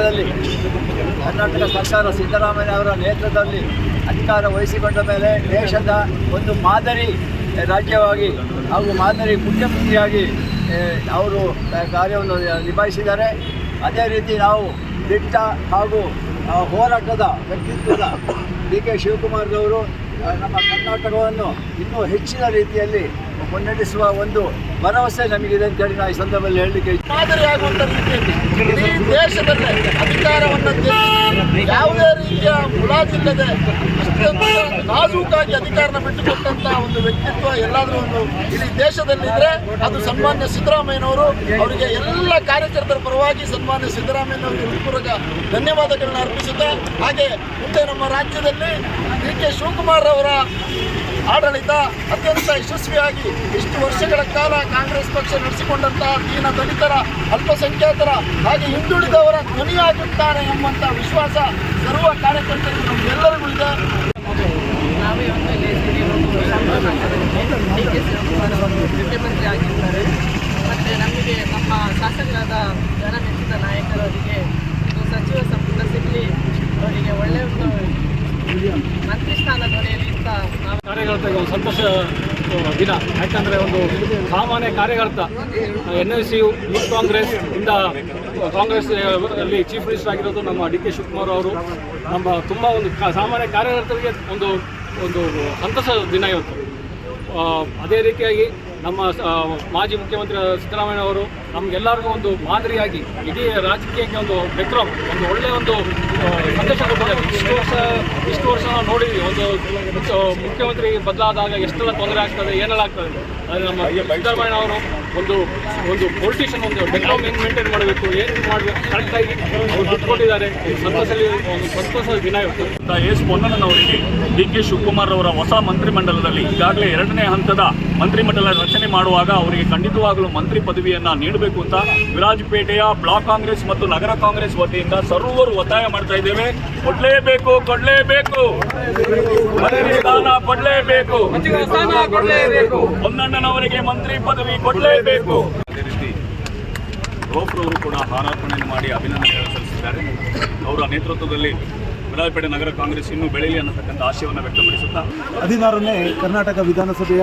ಸರ್ಕಾರ ಸಿದ್ದರಾಮಯ್ಯ ಅವರ ನೇತೃತ್ವದಲ್ಲಿ ಅಧಿಕಾರ ವಹಿಸಿಕೊಂಡ ಮೇಲೆ ದೇಶದ ಒಂದು ಮಾದರಿ ರಾಜ್ಯವಾಗಿ ಹಾಗೂ ಮಾದರಿ ಮುಖ್ಯಮಂತ್ರಿಯಾಗಿ ಅವರು ಕಾರ್ಯವನ್ನು ನಿಭಾಯಿಸಿದ್ದಾರೆ. ಅದೇ ರೀತಿ ನಾವು ದಿಟ್ಟ ಹಾಗೂ ಹೋರಾಟದ ವ್ಯಕ್ತಿತ್ವದ DK ಶಿವಕುಮಾರ್ರವರು ನಮ್ಮ ಕರ್ನಾಟಕವನ್ನು ಇನ್ನೂ ಹೆಚ್ಚಿನ ರೀತಿಯಲ್ಲಿ ಮುನ್ನಡೆಸುವ ಒಂದು ಭರವಸೆ ನಮಗಿದೆ ಅಂತೇಳಿ ನಾವು ಈ ಸಂದರ್ಭದಲ್ಲಿ ಹೇಳಲಿಕ್ಕೆ ಮಾದರಿಯಾಗುವಂಥ ರೀತಿಯಲ್ಲಿ ಇಡೀ ದೇಶದಲ್ಲೇ ಅಧಿಕಾರವನ್ನು ಯಾವುದೇ ರೀತಿಯ ಮುಲಾಜಿಲ್ಲದೆ ಅತ್ಯಂತ ನಾಜೂಕಾಗಿ ಅಧಿಕಾರನ ಬಿಟ್ಟುಕೊಟ್ಟಂಥ ಒಂದು ವ್ಯಕ್ತಿತ್ವ ಎಲ್ಲಾದರೂ ಒಂದು ಇಡೀ ದೇಶದಲ್ಲಿದ್ದರೆ ಅದು ಸನ್ಮಾನ್ಯ ಸಿದ್ದರಾಮಯ್ಯನವರು. ಅವರಿಗೆ ಎಲ್ಲ ಕಾರ್ಯಕರ್ತರ ಪರವಾಗಿ ಸನ್ಮಾನ್ಯ ಸಿದ್ದರಾಮಯ್ಯನವರಿಗೆ ಹೃತ್ಪೂರ್ವಕ ಧನ್ಯವಾದಗಳನ್ನ ಅರ್ಪಿಸುತ್ತಾ, ಹಾಗೆ ಮುಂದೆ ನಮ್ಮ ರಾಜ್ಯದಲ್ಲಿ DK ಶಿವಕುಮಾರ್ ಅವರ ಆಡಳಿತ ಅತ್ಯಂತ ಯಶಸ್ವಿಯಾಗಿ ಇಷ್ಟು ವರ್ಷಗಳ ಕಾಲ ಕಾಂಗ್ರೆಸ್ ಪಕ್ಷ ನಡೆಸಿಕೊಂಡಂತಹ ದೀನ ದಲಿತರ, ಅಲ್ಪಸಂಖ್ಯಾತರ ಹಾಗೆ ಹಿಂದುಳಿದವರ ಧ್ವನಿಯಾಗುತ್ತಾರೆ ಎಂಬಂಥ ವಿಶ್ವಾಸ ಸರ್ವ ಕಾರ್ಯಕರ್ತರಿಗೂ ನಮಗೆಲ್ಲರಿಗೂ ಇದೆ. ನಾವೇ ಒಂದು DK ಶಿವಕುಮಾರ್ ಅವರು ಮುಖ್ಯಮಂತ್ರಿ ಆಗಿದ್ದಾರೆ. ಮತ್ತು ನಮಗೆ ನಮ್ಮ ಶಾಸಕರಾದ ಜನಮೆಚ್ಚಿದ ನಾಯಕರವರಿಗೆ ಒಂದು ಸಚಿವ ಸಂಪುಟ ಸಿಗಲಿ, ಅವರಿಗೆ ಒಳ್ಳೆಯ ಒಂದು ಮಂತ್ರಿ ಸ್ಥಾನ ದೊರೆಯಲಿ ಅಂತ ನಾವು ಕಾರ್ಯಕರ್ತರಿಗೆ ಒಂದು ಸಂತೋಷ ದಿನ. ಯಾಕಂದರೆ ಒಂದು ಸಾಮಾನ್ಯ ಕಾರ್ಯಕರ್ತ NLC ಯೂತ್ ಕಾಂಗ್ರೆಸ್ ಇಂದ ಕಾಂಗ್ರೆಸ್ ಅಲ್ಲಿ ಚೀಫ್ ಮಿನಿಸ್ಟರ್ ಆಗಿರೋದು ನಮ್ಮ DK ಶಿವಕುಮಾರ್ ಅವರು. ನಮ್ಮ ತುಂಬ ಒಂದು ಸಾಮಾನ್ಯ ಕಾರ್ಯಕರ್ತರಿಗೆ ಒಂದು ಸಂತೋಷದ ದಿನ ಇವತ್ತು. ಅದೇ ರೀತಿಯಾಗಿ ನಮ್ಮ ಮಾಜಿ ಮುಖ್ಯಮಂತ್ರಿ ಸಿದ್ದರಾಮಯ್ಯ ಅವರು ನಮಗೆಲ್ಲರಿಗೂ ಒಂದು ಮಾದರಿಯಾಗಿ ಇಡೀ ರಾಜಕೀಯಕ್ಕೆ ಒಂದು ಬೆಕ್ರಮ್, ಒಂದು ಒಳ್ಳೆಯ ಒಂದು ಸಂದೇಶ ಕೊಟ್ಟಿದ್ದಾರೆ. ಇಷ್ಟು ವರ್ಷ ನಾವು ನೋಡಿದ್ವಿ, ಒಂದು ಮುಖ್ಯಮಂತ್ರಿ ಬದಲಾದಾಗ ಎಷ್ಟೆಲ್ಲ ತೊಂದರೆ ಆಗ್ತದೆ, ಏನೆಲ್ಲ ಆಗ್ತದೆ. ಆದರೆ ನಮ್ಮ ಸಿದ್ದರಾಮಯ್ಯ ಅವರು ಒಂದು ಪೊಲಿಟಿಷಿಯನ್ ಒಂದು ಬೆಕ್ರಮ್ ಏನು ಮೇಂಟೈನ್ ಮಾಡಬೇಕು, ಏನು ಮಾಡಬೇಕು ಕರೆಕ್ಟಾಗಿ ಅವರು ಬಿಟ್ಕೊಟ್ಟಿದ್ದಾರೆ. ಒಂದು ಸಂತೋಷದ ದಿನ ಇವತ್ತು. ಎಸ್ ಪೊನ್ನಣ್ಣನವರಿಗೆ DK ಶಿವಕುಮಾರ್ ಅವರ ಹೊಸ ಮಂತ್ರಿಮಂಡಲದಲ್ಲಿ ಈಗಾಗಲೇ 2ನೇ ಹಂತದ ಮಂತ್ರಿಮಂಡಲ ರಚನೆ ಮಾಡುವಾಗ ಅವರಿಗೆ ಖಂಡಿತವಾಗಲೂ ಮಂತ್ರಿ ಪದವಿಯನ್ನು ನೀಡಬೇಕು ಅಂತ ವಿರಾಜಪೇಟೆಯ ಬ್ಲಾಕ್ ಕಾಂಗ್ರೆಸ್ ಮತ್ತು ನಗರ ಕಾಂಗ್ರೆಸ್ ವತಿಯಿಂದ ಸರ್ವರು ಒತ್ತಾಯ ಮಾಡ್ತಾ ಇದ್ದೇವೆ. ಕೊಡಲೇಬೇಕು ಮಂತ್ರಿ ಸ್ಥಾನ ಕೊಡಲೇಬೇಕು, ಪೊನ್ನಣ್ಣನವರಿಗೆ ಮಂತ್ರಿ ಪದವಿ ಕೊಡಲೇಬೇಕು. ಅದೇ ರೀತಿ ರೋಫ್ರವರು ಕೂಡ ಹಾರಾರ್ಪಣೆಯನ್ನು ಮಾಡಿ ಅಭಿನಂದನೆಗಳನ್ನು ಸಲ್ಲಿಸಿದ್ದಾರೆ. ಅವರ ನೇತೃತ್ವದಲ್ಲಿ ವಿರಾಜಪೇಟೆ ನಗರ ಕಾಂಗ್ರೆಸ್ ಇನ್ನೂ ಬೆಳೆಯಲಿ ಅನ್ನತಕ್ಕಂಥ ಆಶಯವನ್ನು ವ್ಯಕ್ತಪಡಿಸುತ್ತಾ 16ನೇ ಕರ್ನಾಟಕ ವಿಧಾನಸಭೆಯ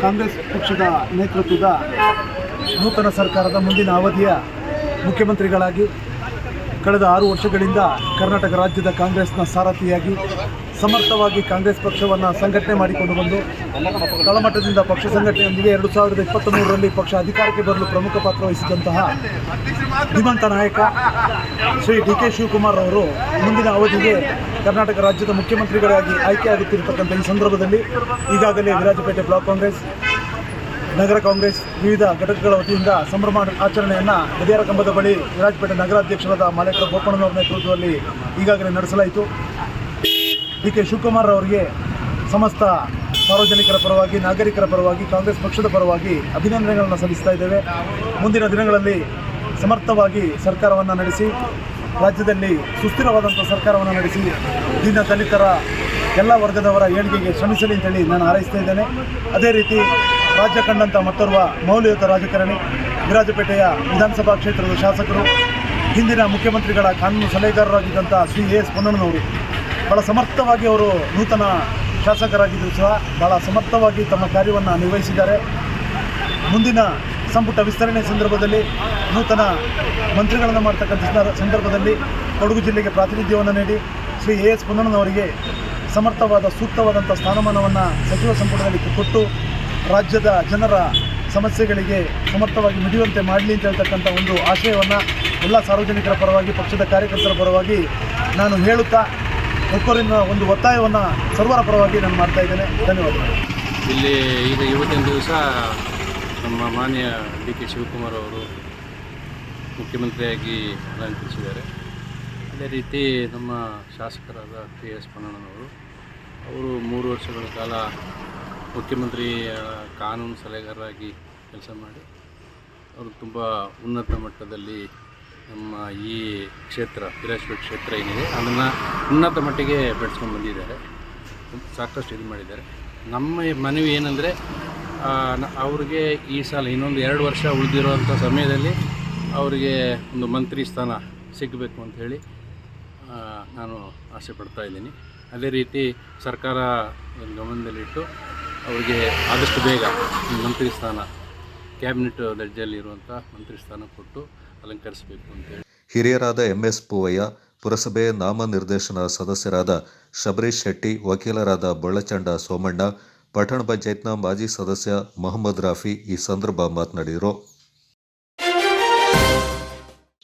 ಕಾಂಗ್ರೆಸ್ ಪಕ್ಷದ ನೇತೃತ್ವದ ನೂತನ ಸರ್ಕಾರದ ಮುಂದಿನ ಅವಧಿಯ ಮುಖ್ಯಮಂತ್ರಿಗಳಾಗಿ ಕಳೆದ 6 ವರ್ಷಗಳಿಂದ ಕರ್ನಾಟಕ ರಾಜ್ಯದ ಕಾಂಗ್ರೆಸ್ನ ಸಾರಥಿಯಾಗಿ ಸಮರ್ಥವಾಗಿ ಕಾಂಗ್ರೆಸ್ ಪಕ್ಷವನ್ನು ಸಂಘಟನೆ ಮಾಡಿಕೊಂಡು ಬಂದು ತಳಮಟ್ಟದಿಂದ ಪಕ್ಷ ಸಂಘಟನೆಯೊಂದಿಗೆ 2023ರಲ್ಲಿ ಪಕ್ಷ ಅಧಿಕಾರಕ್ಕೆ ಬರಲು ಪ್ರಮುಖ ಪಾತ್ರ ವಹಿಸಿದಂತಹ ಧೀಮಂತ ನಾಯಕ ಶ್ರೀ DK ಶಿವಕುಮಾರ್ ಅವರು ಮುಂದಿನ ಅವಧಿಗೆ ಕರ್ನಾಟಕ ರಾಜ್ಯದ ಮುಖ್ಯಮಂತ್ರಿಗಳಾಗಿ ಆಯ್ಕೆಯಾಗುತ್ತಿರತಕ್ಕಂಥ ಈ ಸಂದರ್ಭದಲ್ಲಿ ಈಗಾಗಲೇ ವಿರಾಜಪೇಟೆ ಬ್ಲಾಕ್ ಕಾಂಗ್ರೆಸ್, ನಗರ ಕಾಂಗ್ರೆಸ್ ವಿವಿಧ ಘಟಕಗಳ ವತಿಯಿಂದ ಸಂಭ್ರಮ ಆಚರಣೆಯನ್ನು ಗದಿಯಾರ ಕಂಬದ ಬಳಿ ವಿರಾಜಪೇಟೆ ನಗರಾಧ್ಯಕ್ಷರಾದ ಮಾಲೇಕರ ಬೋಪಣ್ಣನವರ ನೇತೃತ್ವದಲ್ಲಿ ಈಗಾಗಲೇ ನಡೆಸಲಾಯಿತು. DK ಶಿವಕುಮಾರ್ ಅವರಿಗೆ ಸಮಸ್ತ ಸಾರ್ವಜನಿಕರ ಪರವಾಗಿ, ನಾಗರಿಕರ ಪರವಾಗಿ, ಕಾಂಗ್ರೆಸ್ ಪಕ್ಷದ ಪರವಾಗಿ ಅಭಿನಂದನೆಗಳನ್ನು ಸಲ್ಲಿಸ್ತಾ ಇದ್ದೇವೆ. ಮುಂದಿನ ದಿನಗಳಲ್ಲಿ ಸಮರ್ಥವಾಗಿ ಸರ್ಕಾರವನ್ನು ನಡೆಸಿ, ರಾಜ್ಯದಲ್ಲಿ ಸುಸ್ಥಿರವಾದಂಥ ಸರ್ಕಾರವನ್ನು ನಡೆಸಿ, ದೀನ ದಲಿತರ ಎಲ್ಲ ವರ್ಗದವರ ಏಳಿಗೆಗೆ ಶ್ರಮಿಸಲಿ ಅಂತೇಳಿ ನಾನು ಹಾರೈಸ್ತಾ ಇದ್ದೇನೆ. ಅದೇ ರೀತಿ ರಾಜ್ಯ ಕಂಡಂಥ ಮತ್ತೋರ್ವ ಮೌಲ್ಯಯುತ ರಾಜಕಾರಣಿ, ವಿರಾಜಪೇಟೆಯ ವಿಧಾನಸಭಾ ಕ್ಷೇತ್ರದ ಶಾಸಕರು, ಹಿಂದಿನ ಮುಖ್ಯಮಂತ್ರಿಗಳ ಕಾನೂನು ಸಲಹೆಗಾರರಾಗಿದ್ದಂಥ ಶ್ರೀ ಎಸ್ ಪೊನ್ನಣ್ಣನವರು ಭಾಳ ಸಮರ್ಥವಾಗಿ ಅವರು ನೂತನ ಶಾಸಕರಾಗಿದ್ದರೂ ಸಹ ಭಾಳ ಸಮರ್ಥವಾಗಿ ತಮ್ಮ ಕಾರ್ಯವನ್ನು ನಿರ್ವಹಿಸಿದ್ದಾರೆ. ಮುಂದಿನ ಸಂಪುಟ ವಿಸ್ತರಣೆ ಸಂದರ್ಭದಲ್ಲಿ ನೂತನ ಮಂತ್ರಿಗಳನ್ನು ಮಾಡ್ತಕ್ಕಂಥ ಸಂದರ್ಭದಲ್ಲಿ ಕೊಡಗು ಜಿಲ್ಲೆಗೆ ಪ್ರಾತಿನಿಧ್ಯವನ್ನು ನೀಡಿ ಶ್ರೀ ಎಸ್ ಪೊನ್ನಣ್ಣನವರಿಗೆ ಸಮರ್ಥವಾದ ಸೂಕ್ತವಾದಂಥ ಸ್ಥಾನಮಾನವನ್ನು ಸಚಿವ ಸಂಪುಟದಲ್ಲಿ ಕೊಟ್ಟು ರಾಜ್ಯದ ಜನರ ಸಮಸ್ಯೆಗಳಿಗೆ ಸಮರ್ಥವಾಗಿ ಮಿಡಿಯುವಂತೆ ಮಾಡಲಿ ಅಂತ ಹೇಳ್ತಕ್ಕಂಥ ಒಂದು ಆಶಯವನ್ನು ಎಲ್ಲ ಸಾರ್ವಜನಿಕರ ಪರವಾಗಿ, ಪಕ್ಷದ ಕಾರ್ಯಕರ್ತರ ಪರವಾಗಿ ನಾನು ಹೇಳುತ್ತಾ ಒಬ್ಬರಿನ ಒಂದು ಒತ್ತಾಯವನ್ನು ಸರ್ವರ ಪರವಾಗಿ ನಾನು ಮಾಡ್ತಾ ಇದ್ದೇನೆ. ಧನ್ಯವಾದಗಳು. ಇಲ್ಲಿ ಈಗ ಇವತ್ತಿನ ದಿವಸ ನಮ್ಮ ಮಾನ್ಯ DK ಶಿವಕುಮಾರ್ ಅವರು ಮುಖ್ಯಮಂತ್ರಿಯಾಗಿ ಅಲಂಕರಿಸಿದ್ದಾರೆ. ಅದೇ ರೀತಿ ನಮ್ಮ ಶಾಸಕರಾದ KS ಪೊನ್ನಣ್ಣನವರು ಅವರು 3 ವರ್ಷಗಳ ಕಾಲ ಮುಖ್ಯಮಂತ್ರಿ ಕಾನೂನು ಸಲಹೆಗಾರರಾಗಿ ಕೆಲಸ ಮಾಡಿ ಅವರು ತುಂಬ ಉನ್ನತ ಮಟ್ಟದಲ್ಲಿ ನಮ್ಮ ಈ ಕ್ಷೇತ್ರ ವಿರಾಜಪೇಟೆ ಕ್ಷೇತ್ರ ಏನಿದೆ ಅದನ್ನು ಉನ್ನತ ಮಟ್ಟಿಗೆ ಬೆಳೆಸ್ಕೊಂಡು ಬಂದಿದ್ದಾರೆ. ಸಾಕಷ್ಟು ಇದು ಮಾಡಿದ್ದಾರೆ. ನಮ್ಮ ಮನವಿ ಏನಂದರೆ ಅವ್ರಿಗೆ ಈ ಸಲ ಇನ್ನೊಂದು 2 ವರ್ಷ ಉಳಿದಿರುವಂಥ ಸಮಯದಲ್ಲಿ ಅವರಿಗೆ ಒಂದು ಮಂತ್ರಿ ಸ್ಥಾನ ಸಿಗಬೇಕು ಅಂತ ಹೇಳಿ ನಾನು ಆಸೆ ಪಡ್ತಾ ಇದ್ದೀನಿ. ಅದೇ ರೀತಿ ಸರ್ಕಾರ ಗಮನದಲ್ಲಿಟ್ಟು ಅವರಿಗೆ ಆದಷ್ಟು ಬೇಗ ಮಂತ್ರಿ ಸ್ಥಾನ ಕ್ಯಾಬಿನೆಟ್ ದರ್ಜೆಯಲ್ಲಿರುವಂಥ ಮಂತ್ರಿ ಸ್ಥಾನ ಕೊಟ್ಟು ಅಲಂಕರಿಸಬೇಕು ಅಂತೇಳಿ. ಹಿರಿಯರಾದ MS ಪೂವಯ್ಯ, ಪುರಸಭೆ ನಾಮನಿರ್ದೇಶನ ಸದಸ್ಯರಾದ ಶಬರೀಶ್ ಶೆಟ್ಟಿ, ವಕೀಲರಾದ ಬೊಳ್ಳಚಂಡ ಸೋಮಣ್ಣ, ಪಟ್ಟಣ ಪಂಚಾಯತ್ನ ಮಾಜಿ ಸದಸ್ಯ ಮೊಹಮ್ಮದ್ ರಾಫಿ ಈ ಸಂದರ್ಭ ಮಾತನಾಡಿದರು.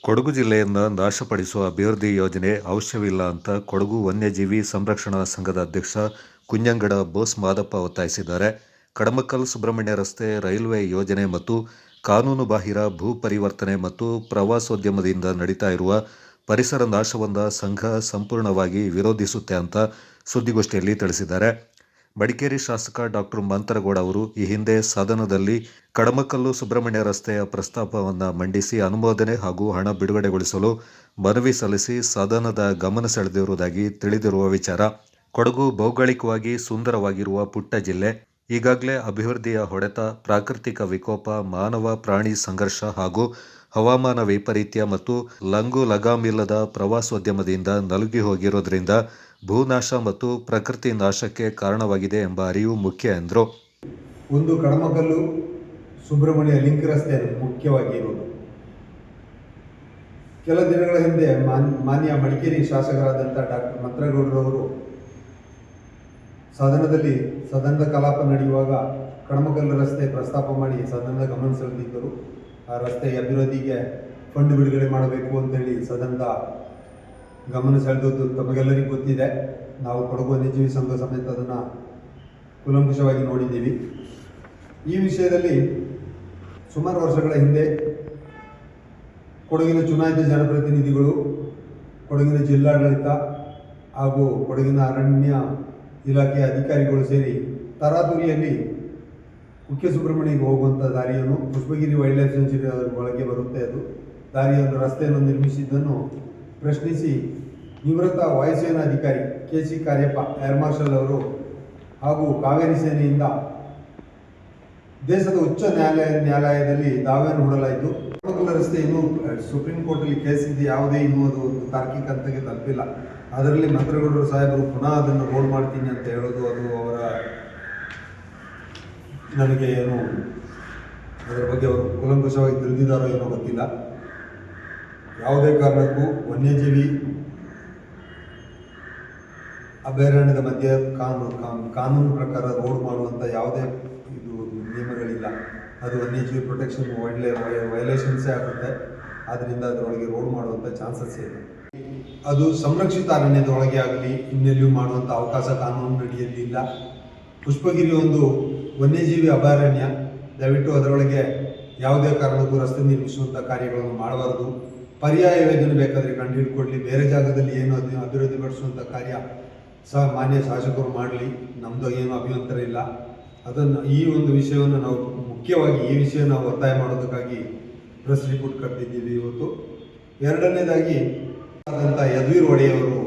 ಕೊಡಗು ಜಿಲ್ಲೆಯನ್ನು ನಾಶಪಡಿಸುವ ಅಭಿವೃದ್ಧಿ ಯೋಜನೆ ಅವಶ್ಯವಿಲ್ಲ ಅಂತ ಕೊಡಗು ವನ್ಯಜೀವಿ ಸಂರಕ್ಷಣಾ ಸಂಘದ ಅಧ್ಯಕ್ಷ ಕುಂಜಂಗಡ ಬೋಸ್ ಮಾದಪ್ಪ ಒತ್ತಾಯಿಸಿದ್ದಾರೆ. ಕಡಮಕ್ಕಲ್ ಸುಬ್ರಹ್ಮಣ್ಯ ರಸ್ತೆ ರೈಲ್ವೆ ಯೋಜನೆ ಮತ್ತು ಕಾನೂನು ಬಾಹಿರ ಭೂ ಪರಿವರ್ತನೆ ಮತ್ತು ಪ್ರವಾಸೋದ್ಯಮದಿಂದ ನಡೀತಾ ಇರುವ ಪರಿಸರ ನಾಶವನ್ನು ಸಂಘ ಸಂಪೂರ್ಣವಾಗಿ ವಿರೋಧಿಸುತ್ತೆ ಅಂತ ಸುದ್ದಿಗೋಷ್ಠಿಯಲ್ಲಿ ತಿಳಿಸಿದ್ದಾರೆ. ಮಡಿಕೇರಿ ಶಾಸಕ ಡಾಕ್ಟರ್ ಮಂತರಗೌಡ ಅವರು ಈ ಹಿಂದೆ ಸದನದಲ್ಲಿ ಕಡಮಕ್ಕಲ್ಲು ಸುಬ್ರಹ್ಮಣ್ಯ ರಸ್ತೆಯ ಪ್ರಸ್ತಾಪವನ್ನು ಮಂಡಿಸಿ ಅನುಮೋದನೆ ಹಾಗೂ ಹಣ ಬಿಡುಗಡೆಗೊಳಿಸಲು ಮನವಿ ಸಲ್ಲಿಸಿ ಸದನದ ಗಮನ ಸೆಳೆದಿರುವುದಾಗಿ ತಿಳಿದಿರುವ ವಿಚಾರ. ಕೊಡಗು ಭೌಗೋಳಿಕವಾಗಿ ಸುಂದರವಾಗಿರುವ ಪುಟ್ಟ ಜಿಲ್ಲೆ. ಈಗಾಗಲೇ ಅಭಿವೃದ್ಧಿಯ ಹೊಡೆತ, ಪ್ರಾಕೃತಿಕ ವಿಕೋಪ, ಮಾನವ ಪ್ರಾಣಿ ಸಂಘರ್ಷ ಹಾಗೂ ಹವಾಮಾನ ವೈಪರೀತ್ಯ ಮತ್ತು ಲಂಗು ಲಗಾಮಿಲ್ಲದ ಪ್ರವಾಸೋದ್ಯಮದಿಂದ ನಲುಗಿ ಹೋಗಿರೋದ್ರಿಂದ ಭೂನಾಶ ಮತ್ತು ಪ್ರಕೃತಿ ನಾಶಕ್ಕೆ ಕಾರಣವಾಗಿದೆ ಎಂಬ ಅರಿವು ಮುಖ್ಯ ಎಂದರು. ಒಂದು ಕಡಮಕಲ್ಲು ಸುಬ್ರಹ್ಮಣ್ಯ ಲಿಂಕ್ ರಸ್ತೆ ಮುಖ್ಯವಾಗಿ ಇರುವುದು. ಕೆಲ ದಿನಗಳ ಹಿಂದೆ ಮಾನ್ಯ ಮಡಿಕೇರಿ ಶಾಸಕರಾದಂಥ ಡಾಕ್ಟರ್ ಮಂತ್ರಗೌಡರವರು ಸದನದ ಕಲಾಪ ನಡೆಯುವಾಗ ಕಡಮಕಲ್ಲು ರಸ್ತೆ ಪ್ರಸ್ತಾಪ ಮಾಡಿ ಸದನದ ಗಮನ ಸೆಳೆದಿದ್ದರು. ಆ ರಸ್ತೆಯ ಅಭಿವೃದ್ಧಿಗೆ ಫಂಡ್ ಬಿಡುಗಡೆ ಮಾಡಬೇಕು ಅಂತೇಳಿ ಸದನದ ಗಮನ ಸೆಳೆದದ್ದು ತಮಗೆಲ್ಲರಿಗೂ ಗೊತ್ತಿದೆ. ನಾವು ಕೊಡಗು ವನ್ಯಜೀವಿ ಸಂಘ ಸಮೇತ ಅದನ್ನು ಕೂಲಂಕಷವಾಗಿ ನೋಡಿದ್ದೀವಿ. ಈ ವಿಷಯದಲ್ಲಿ ಸುಮಾರು ವರ್ಷಗಳ ಹಿಂದೆ ಕೊಡಗಿನ ಚುನಾಯಿತ ಜನಪ್ರತಿನಿಧಿಗಳು, ಕೊಡಗಿನ ಜಿಲ್ಲಾಡಳಿತ ಹಾಗೂ ಕೊಡಗಿನ ಅರಣ್ಯ ಇಲಾಖೆಯ ಅಧಿಕಾರಿಗಳು ಸೇರಿ ತರಾತುರಿಯಲ್ಲಿ ಕುಕ್ಕೆ ಸುಬ್ರಹ್ಮಣ್ಯಗೆ ಹೋಗುವಂಥ ದಾರಿಯನ್ನು ಪುಷ್ಪಗಿರಿ ವೈಲ್ಡ್ ಲೈಫ್ ಸೆಂಚುರಿ ಒಳಗೆ ಬರುತ್ತೆ, ಅದು ದಾರಿಯನ್ನು ರಸ್ತೆಯನ್ನು ನಿರ್ಮಿಸಿದ್ದನ್ನು ಪ್ರಶ್ನಿಸಿ ನಿವೃತ್ತ ವಾಯುಸೇನಾ ಅಧಿಕಾರಿ KC ಕಾರ್ಯಪ್ಪ ಏರ್ ಮಾರ್ಷಲ್ ಅವರು ಹಾಗೂ ಕಾವೇರಿ ಸೇನೆಯಿಂದ ದೇಶದ ಉಚ್ಚ ನ್ಯಾಯಾಲಯದಲ್ಲಿ ದಾವೆಯನ್ನು ಹೂಡಲಾಯಿತು. ಕಡಮಕಲ್ಲು ರಸ್ತೆ ಇನ್ನೂ ಸುಪ್ರೀಂ ಕೋರ್ಟಲ್ಲಿ ಕೇಸ್ ಇದೆ, ಯಾವುದೇ ಇನ್ನೂ ಅದು ಒಂದು ತಾರ್ಕಿಕ ಹಂತಕ್ಕೆ ತಲುಪಿಲ್ಲ. ಅದರಲ್ಲಿ ಮಂತ್ರಗೌಡರು ಸಾಹೇಬರು ಪುನಃ ಅದನ್ನು ಹೋಲ್ಡ್ ಮಾಡ್ತೀನಿ ಅಂತ ಹೇಳೋದು, ಅದು ಅವರ ನನಗೆ ಏನು ಅದರ ಬಗ್ಗೆ ಅವರು ಕೂಲಂಕಷವಾಗಿ ತಿಳಿದಿದ್ದಾರೋ ಏನೋ ಗೊತ್ತಿಲ್ಲ. ಯಾವುದೇ ಕಾರಣಕ್ಕೂ ವನ್ಯಜೀವಿ ಅಭಯಾರಣ್ಯದ ಮಧ್ಯೆ ಕಾನೂನು ಪ್ರಕಾರ ರೋಡ್ ಮಾಡುವಂಥ ಯಾವುದೇ ಇದು ನಿಯಮಗಳಿಲ್ಲ. ಅದು ವನ್ಯಜೀವಿ ಪ್ರೊಟೆಕ್ಷನ್ ವೈಲೇಷನ್ಸೇ ಆಗುತ್ತೆ. ಆದ್ದರಿಂದ ಅದರೊಳಗೆ ರೋಡ್ ಮಾಡುವಂಥ ಚಾನ್ಸಸ್ ಇದೆ. ಅದು ಸಂರಕ್ಷಿತ ಅರಣ್ಯದ ಒಳಗೆ ಆಗಲಿ ಇನ್ನೆಲ್ಲಿಯೂ ಮಾಡುವಂಥ ಅವಕಾಶ ಕಾನೂನು ಅಡಿಯಲ್ಲಿಲ್ಲ. ಪುಷ್ಪಗಿರಿ ಒಂದು ವನ್ಯಜೀವಿ ಅಭಯಾರಣ್ಯ. ದಯವಿಟ್ಟು ಅದರೊಳಗೆ ಯಾವುದೇ ಕಾರಣಕ್ಕೂ ರಸ್ತೆ ನಿರ್ಮಿಸುವಂಥ ಕಾರ್ಯಗಳನ್ನು ಮಾಡಬಾರದು. ಪರ್ಯಾಯ ಯೋಜನೆ ಬೇಕಾದರೆ ಕಂಡುಹಿಡ್ಕೊಡ್ಲಿ. ಬೇರೆ ಜಾಗದಲ್ಲಿ ಏನು ಅಭಿವೃದ್ಧಿಪಡಿಸುವಂಥ ಕಾರ್ಯ ಮಾನ್ಯ ಶಾಸಕರು ಮಾಡಲಿ, ನಮ್ಮದು ಏನು ಅಭ್ಯಂತರ ಇಲ್ಲ. ಅದನ್ನು ಈ ಒಂದು ವಿಷಯವನ್ನು ನಾವು ಮುಖ್ಯವಾಗಿ ಈ ವಿಷಯ ನಾವು ಒತ್ತಾಯ ಮಾಡೋದಕ್ಕಾಗಿ ಪ್ರೆಸ್ ರಿಪೋರ್ಟ್ ಕರೆದಿದ್ದೀವಿ ಇವತ್ತು. ಎರಡನೇದಾಗಿ ಆದಂಥ ಯದುವೀರ್ ಒಡೆಯವರು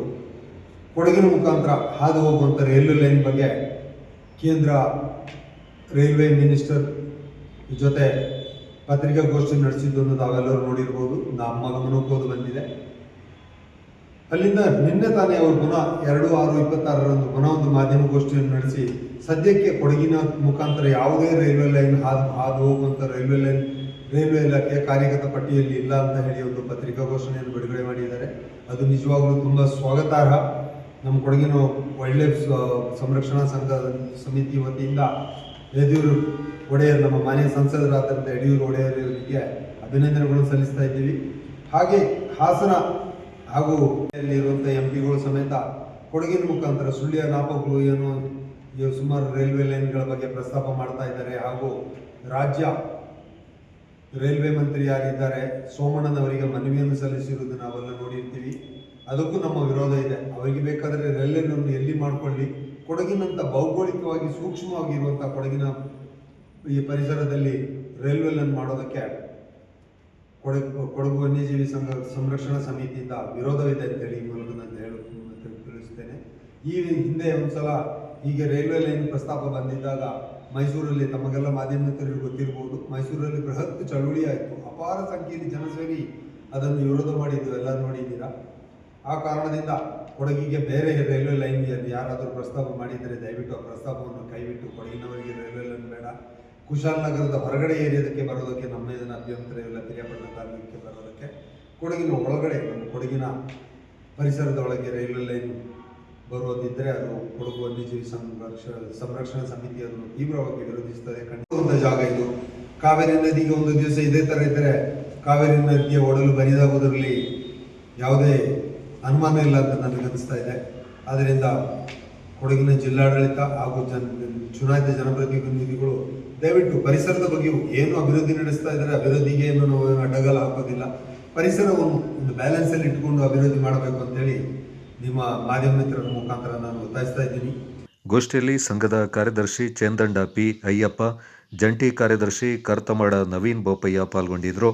ಕೊಡಗಿನ ಮುಖಾಂತರ ಹಾದು ಹೋಗುವಂಥ ರೈಲ್ವೆ ಲೈನ್ ಬಗ್ಗೆ ಕೇಂದ್ರ ರೈಲ್ವೆ ಮಿನಿಸ್ಟರ್ ಜೊತೆ ಪತ್ರಿಕಾಗೋಷ್ಠಿ ನಡೆಸಿದ್ದನ್ನು ತಾವೆಲ್ಲರೂ ನೋಡಿರ್ಬೋದು. ನಮ್ಮ ಗಮನಕ್ಕೂ ಬಂದಿದೆ. ಅಲ್ಲಿಂದ ನಿನ್ನೆ ತಾನೇ ಅವರು ಪುನಃ 2/6/26 ಪುನಃ ಒಂದು ಮಾಧ್ಯಮಗೋಷ್ಠಿಯನ್ನು ನಡೆಸಿ ಸದ್ಯಕ್ಕೆ ಕೊಡಗಿನ ಮುಖಾಂತರ ಯಾವುದೇ ರೈಲ್ವೆ ಲೈನ್ ಹಾದು ಹೋಗುವಂಥ ರೈಲ್ವೆ ಇಲಾಖೆಯ ಕಾರ್ಯಗತ ಪಟ್ಟಿಯಲ್ಲಿ ಇಲ್ಲ ಅಂತ ಹೇಳಿ ಒಂದು ಪತ್ರಿಕಾಗೋಷ್ಠಿಯನ್ನು ಬಿಡುಗಡೆ ಮಾಡಿದ್ದಾರೆ. ಅದು ನಿಜವಾಗಲೂ ತುಂಬ ಸ್ವಾಗತಾರ್ಹ. ನಮ್ಮ ಕೊಡಗಿನ ವೈಲ್ಡ್ ಲೈಫ್ ಸಂರಕ್ಷಣಾ ಸಂಘ ಸಮಿತಿ ವತಿಯಿಂದ ಯಡಿಯೂರು ಒಡೆಯರ್, ನಮ್ಮ ಮಾನ್ಯ ಸಂಸದರಾದಂಥ ಯಡಿಯೂರು ಒಡೆಯರಿಗೆ ಅಭಿನಂದನೆಗಳನ್ನು ಸಲ್ಲಿಸ್ತಾ ಇದ್ದೀವಿ. ಹಾಗೆ ಹಾಸನ ಹಾಗೂ ಇರುವಂಥ MPಗಳು ಸಮೇತ ಕೊಡಗಿನ ಮುಖಾಂತರ ಸುಳ್ಯ ನಾಪಗಳು ಏನು ಸುಮಾರು ರೈಲ್ವೆ ಲೈನ್ಗಳ ಬಗ್ಗೆ ಪ್ರಸ್ತಾಪ ಮಾಡ್ತಾ ಇದ್ದಾರೆ. ಹಾಗೂ ರಾಜ್ಯ ರೈಲ್ವೆ ಮಂತ್ರಿ ಯಾರಿದ್ದಾರೆ ಸೋಮಣ್ಣನವರಿಗೆ ಮನವಿಯನ್ನು ಸಲ್ಲಿಸಿರುವುದು ನಾವೆಲ್ಲ ನೋಡಿರ್ತೀವಿ. ಅದಕ್ಕೂ ನಮ್ಮ ವಿರೋಧ ಇದೆ. ಅವರಿಗೆ ಬೇಕಾದರೆ ರೈಲನ್ನು ಎಲ್ಲಿ ಮಾಡಿಕೊಳ್ಳಿ, ಕೊಡಗಿನಂಥ ಭೌಗೋಳಿಕವಾಗಿ ಸೂಕ್ಷ್ಮವಾಗಿರುವಂಥ ಕೊಡಗಿನ ಈ ಪರಿಸರದಲ್ಲಿ ರೈಲ್ವೆ ಲೈನ್ ಮಾಡೋದಕ್ಕೆ ಕೊಡಗು ವನ್ಯಜೀವಿ ಸಂರಕ್ಷಣಾ ಸಮಿತಿಯಿಂದ ವಿರೋಧವಿದೆ ಅಂತೇಳಿ ಈ ಮೂಲಕ ನಾನು ತಿಳಿಸ್ತೇನೆ. ಈ ಹಿಂದೆ ಒಂದ್ಸಲ ಹೀಗೆ ರೈಲ್ವೆ ಲೈನ್ ಪ್ರಸ್ತಾಪ ಬಂದಿದ್ದಾಗ ಮೈಸೂರಲ್ಲಿ ತಮಗೆಲ್ಲ ಮಾಧ್ಯಮಿಕರಿಗೆ ಗೊತ್ತಿರ್ಬೋದು, ಮೈಸೂರಲ್ಲಿ ಬೃಹತ್ ಚಳುವಳಿ ಆಯಿತು. ಅಪಾರ ಸಂಖ್ಯೆಯಲ್ಲಿ ಜನ ಸೇರಿ ಅದನ್ನು ವಿರೋಧ ಮಾಡಿದ್ದು ಎಲ್ಲ ನೋಡಿದ್ದೀರಾ. ಆ ಕಾರಣದಿಂದ ಕೊಡಗಿಗೆ ಬೇರೆ ರೈಲ್ವೆ ಲೈನ್ ಯಾರಾದರೂ ಪ್ರಸ್ತಾಪ ಮಾಡಿದರೆ ದಯವಿಟ್ಟು ಆ ಪ್ರಸ್ತಾಪವನ್ನು ಕೈಬಿಟ್ಟು ಕೊಡಗಿನವರಿಗೆ ರೈಲ್ವೆ ಲೈನ್ ಬೇಡ, ಕುಶಾಲನಗರದ ಹೊರಗಡೆ ಏರಿಯಾದಕ್ಕೆ ಬರೋದಕ್ಕೆ ನಮ್ಮ ಇದನ್ನ ಅಭ್ಯಂತರ ಇಲ್ಲ. ಪಿರಿಯಾಪಟ್ಟಣ ತಾಲೂಕಿಗೆ ಬರೋದಕ್ಕೆ ಕೊಡಗಿನ ಒಳಗಡೆ ನಮ್ಮ ಕೊಡಗಿನ ಪರಿಸರದ ಒಳಗೆ ರೈಲ್ವೆ ಲೈನ್ ಬರೋದಿದ್ದರೆ ಅದು ಕೊಡಗು ವನ್ಯಜೀವಿ ಸಂರಕ್ಷಣಾ ಸಮಿತಿ ಅದನ್ನು ತೀವ್ರವಾಗಿ ವಿರೋಧಿಸುತ್ತದೆ. ಖಂಡಿತ ಜಾಗ ಇದು. ಕಾವೇರಿ ನದಿಗೆ ಒಂದು ದಿವಸ ಇದೇ ಥರ ಇದ್ದರೆ ಕಾವೇರಿ ನದಿಗೆ ಒಡಲು ಬರಿದಾಗುವುದರಲ್ಲಿ ಯಾವುದೇ ಅನುಮಾನ ಇಲ್ಲ ಅಂತ ನನಗನ್ನಿಸ್ತಾ ಇದೆ. ಆದ್ದರಿಂದ ಕೊಡಗಿನ ಜಿಲ್ಲಾಡಳಿತ ಹಾಗೂ ಚುನಾಯಿತ ಜನಪ್ರತಿನಿಧಿಗಳು ದಯವಿಟ್ಟು ಪರಿಸರದ ಬಗ್ಗೆಯೂ ಏನು ಅಭಿವೃದ್ಧಿ ನಡೆಸ್ತಾ ಇದ್ದಾರೆ, ಅಭಿವೃದ್ಧಿಗೆ ಏನು ನಾವು ಅಡ್ಡಗಾಲ ಹಾಕೋದಿಲ್ಲ. ಪರಿಸರವನ್ನು ಒಂದು ಬ್ಯಾಲೆನ್ಸಲ್ಲಿ ಇಟ್ಟುಕೊಂಡು ಅಭಿವೃದ್ಧಿ ಮಾಡಬೇಕು ಅಂತೇಳಿ ನಿಮ್ಮ ಮಾಧ್ಯಮ ಮಿತ್ರರ ಮುಖಾಂತರ ನಾನು ಒತ್ತಾಯಿಸ್ತಾ ಇದ್ದೀನಿ. ಗೋಷ್ಠಿಯಲ್ಲಿ ಸಂಘದ ಕಾರ್ಯದರ್ಶಿ ಚೇಂದಂಡ ಪಿ ಅಯ್ಯಪ್ಪ, ಜಂಟಿ ಕಾರ್ಯದರ್ಶಿ ಕರ್ತಮಾಡ ನವೀನ್ ಬೋಪಯ್ಯ ಪಾಲ್ಗೊಂಡಿದ್ದರು.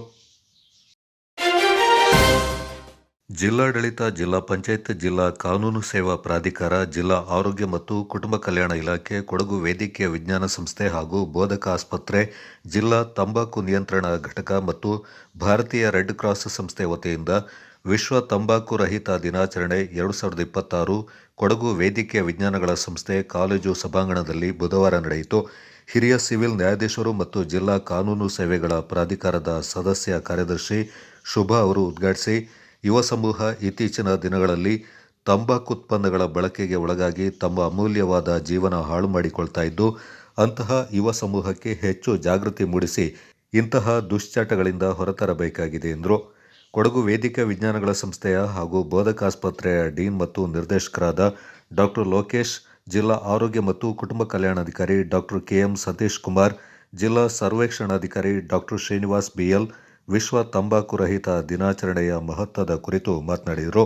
ಜಿಲ್ಲಾಡಳಿತ, ಜಿಲ್ಲಾ ಪಂಚಾಯತ್, ಜಿಲ್ಲಾ ಕಾನೂನು ಸೇವಾ ಪ್ರಾಧಿಕಾರ, ಜಿಲ್ಲಾ ಆರೋಗ್ಯ ಮತ್ತು ಕುಟುಂಬ ಕಲ್ಯಾಣ ಇಲಾಖೆ, ಕೊಡಗು ವೈದ್ಯಕೀಯ ವಿಜ್ಞಾನ ಸಂಸ್ಥೆ ಹಾಗೂ ಬೋಧಕ ಆಸ್ಪತ್ರೆ, ಜಿಲ್ಲಾ ತಂಬಾಕು ನಿಯಂತ್ರಣ ಘಟಕ ಮತ್ತು ಭಾರತೀಯ ರೆಡ್ ಕ್ರಾಸ್ ಸಂಸ್ಥೆ ವತಿಯಿಂದ ವಿಶ್ವ ತಂಬಾಕು ರಹಿತ ದಿನಾಚರಣೆ 2026 ಕೊಡಗು ವೈದ್ಯಕೀಯ ವಿಜ್ಞಾನಗಳ ಸಂಸ್ಥೆ ಕಾಲೇಜು ಸಭಾಂಗಣದಲ್ಲಿ ಬುಧವಾರ ನಡೆಯಿತು. ಹಿರಿಯ ಸಿವಿಲ್ ನ್ಯಾಯಾಧೀಶರು ಮತ್ತು ಜಿಲ್ಲಾ ಕಾನೂನು ಸೇವೆಗಳ ಪ್ರಾಧಿಕಾರದ ಸದಸ್ಯ ಕಾರ್ಯದರ್ಶಿ ಶುಭಾ ಅವರು ಉದ್ಘಾಟಿಸಿ, ಯುವ ಸಮೂಹ ಇತ್ತೀಚಿನ ದಿನಗಳಲ್ಲಿ ತಂಬಾಕು ಉತ್ಪನ್ನಗಳ ಬಳಕೆಗೆ ಒಳಗಾಗಿ ತಮ್ಮ ಅಮೂಲ್ಯವಾದ ಜೀವನ ಹಾಳು ಮಾಡಿಕೊಳ್ತಾ ಇದ್ದು, ಅಂತಹ ಯುವ ಸಮೂಹಕ್ಕೆ ಹೆಚ್ಚು ಜಾಗೃತಿ ಮೂಡಿಸಿ ಇಂತಹ ದುಶ್ಚಟಗಳಿಂದ ಹೊರತರಬೇಕಾಗಿದೆ ಎಂದರು. ಕೊಡಗು ವೈದ್ಯಕೀಯ ವಿಜ್ಞಾನಗಳ ಸಂಸ್ಥೆಯ ಹಾಗೂ ಬೋಧಕಾಸ್ಪತ್ರೆಯ ಡೀನ್ ಮತ್ತು ನಿರ್ದೇಶಕರಾದ ಡಾಕ್ಟರ್ ಲೋಕೇಶ್, ಜಿಲ್ಲಾ ಆರೋಗ್ಯ ಮತ್ತು ಕುಟುಂಬ ಕಲ್ಯಾಣಾಧಿಕಾರಿ ಡಾಕ್ಟರ್ ಕೆಎಂ ಸತೀಶ್ ಕುಮಾರ್, ಜಿಲ್ಲಾ ಸರ್ವೇಕ್ಷಣಾಧಿಕಾರಿ ಡಾಕ್ಟರ್ ಶ್ರೀನಿವಾಸ್ ಬಿಎಲ್ ವಿಶ್ವ ತಂಬಾಕು ರಹಿತ ದಿನಾಚರಣೆಯ ಮಹತ್ವದ ಕುರಿತು ಮಾತನಾಡಿದರು.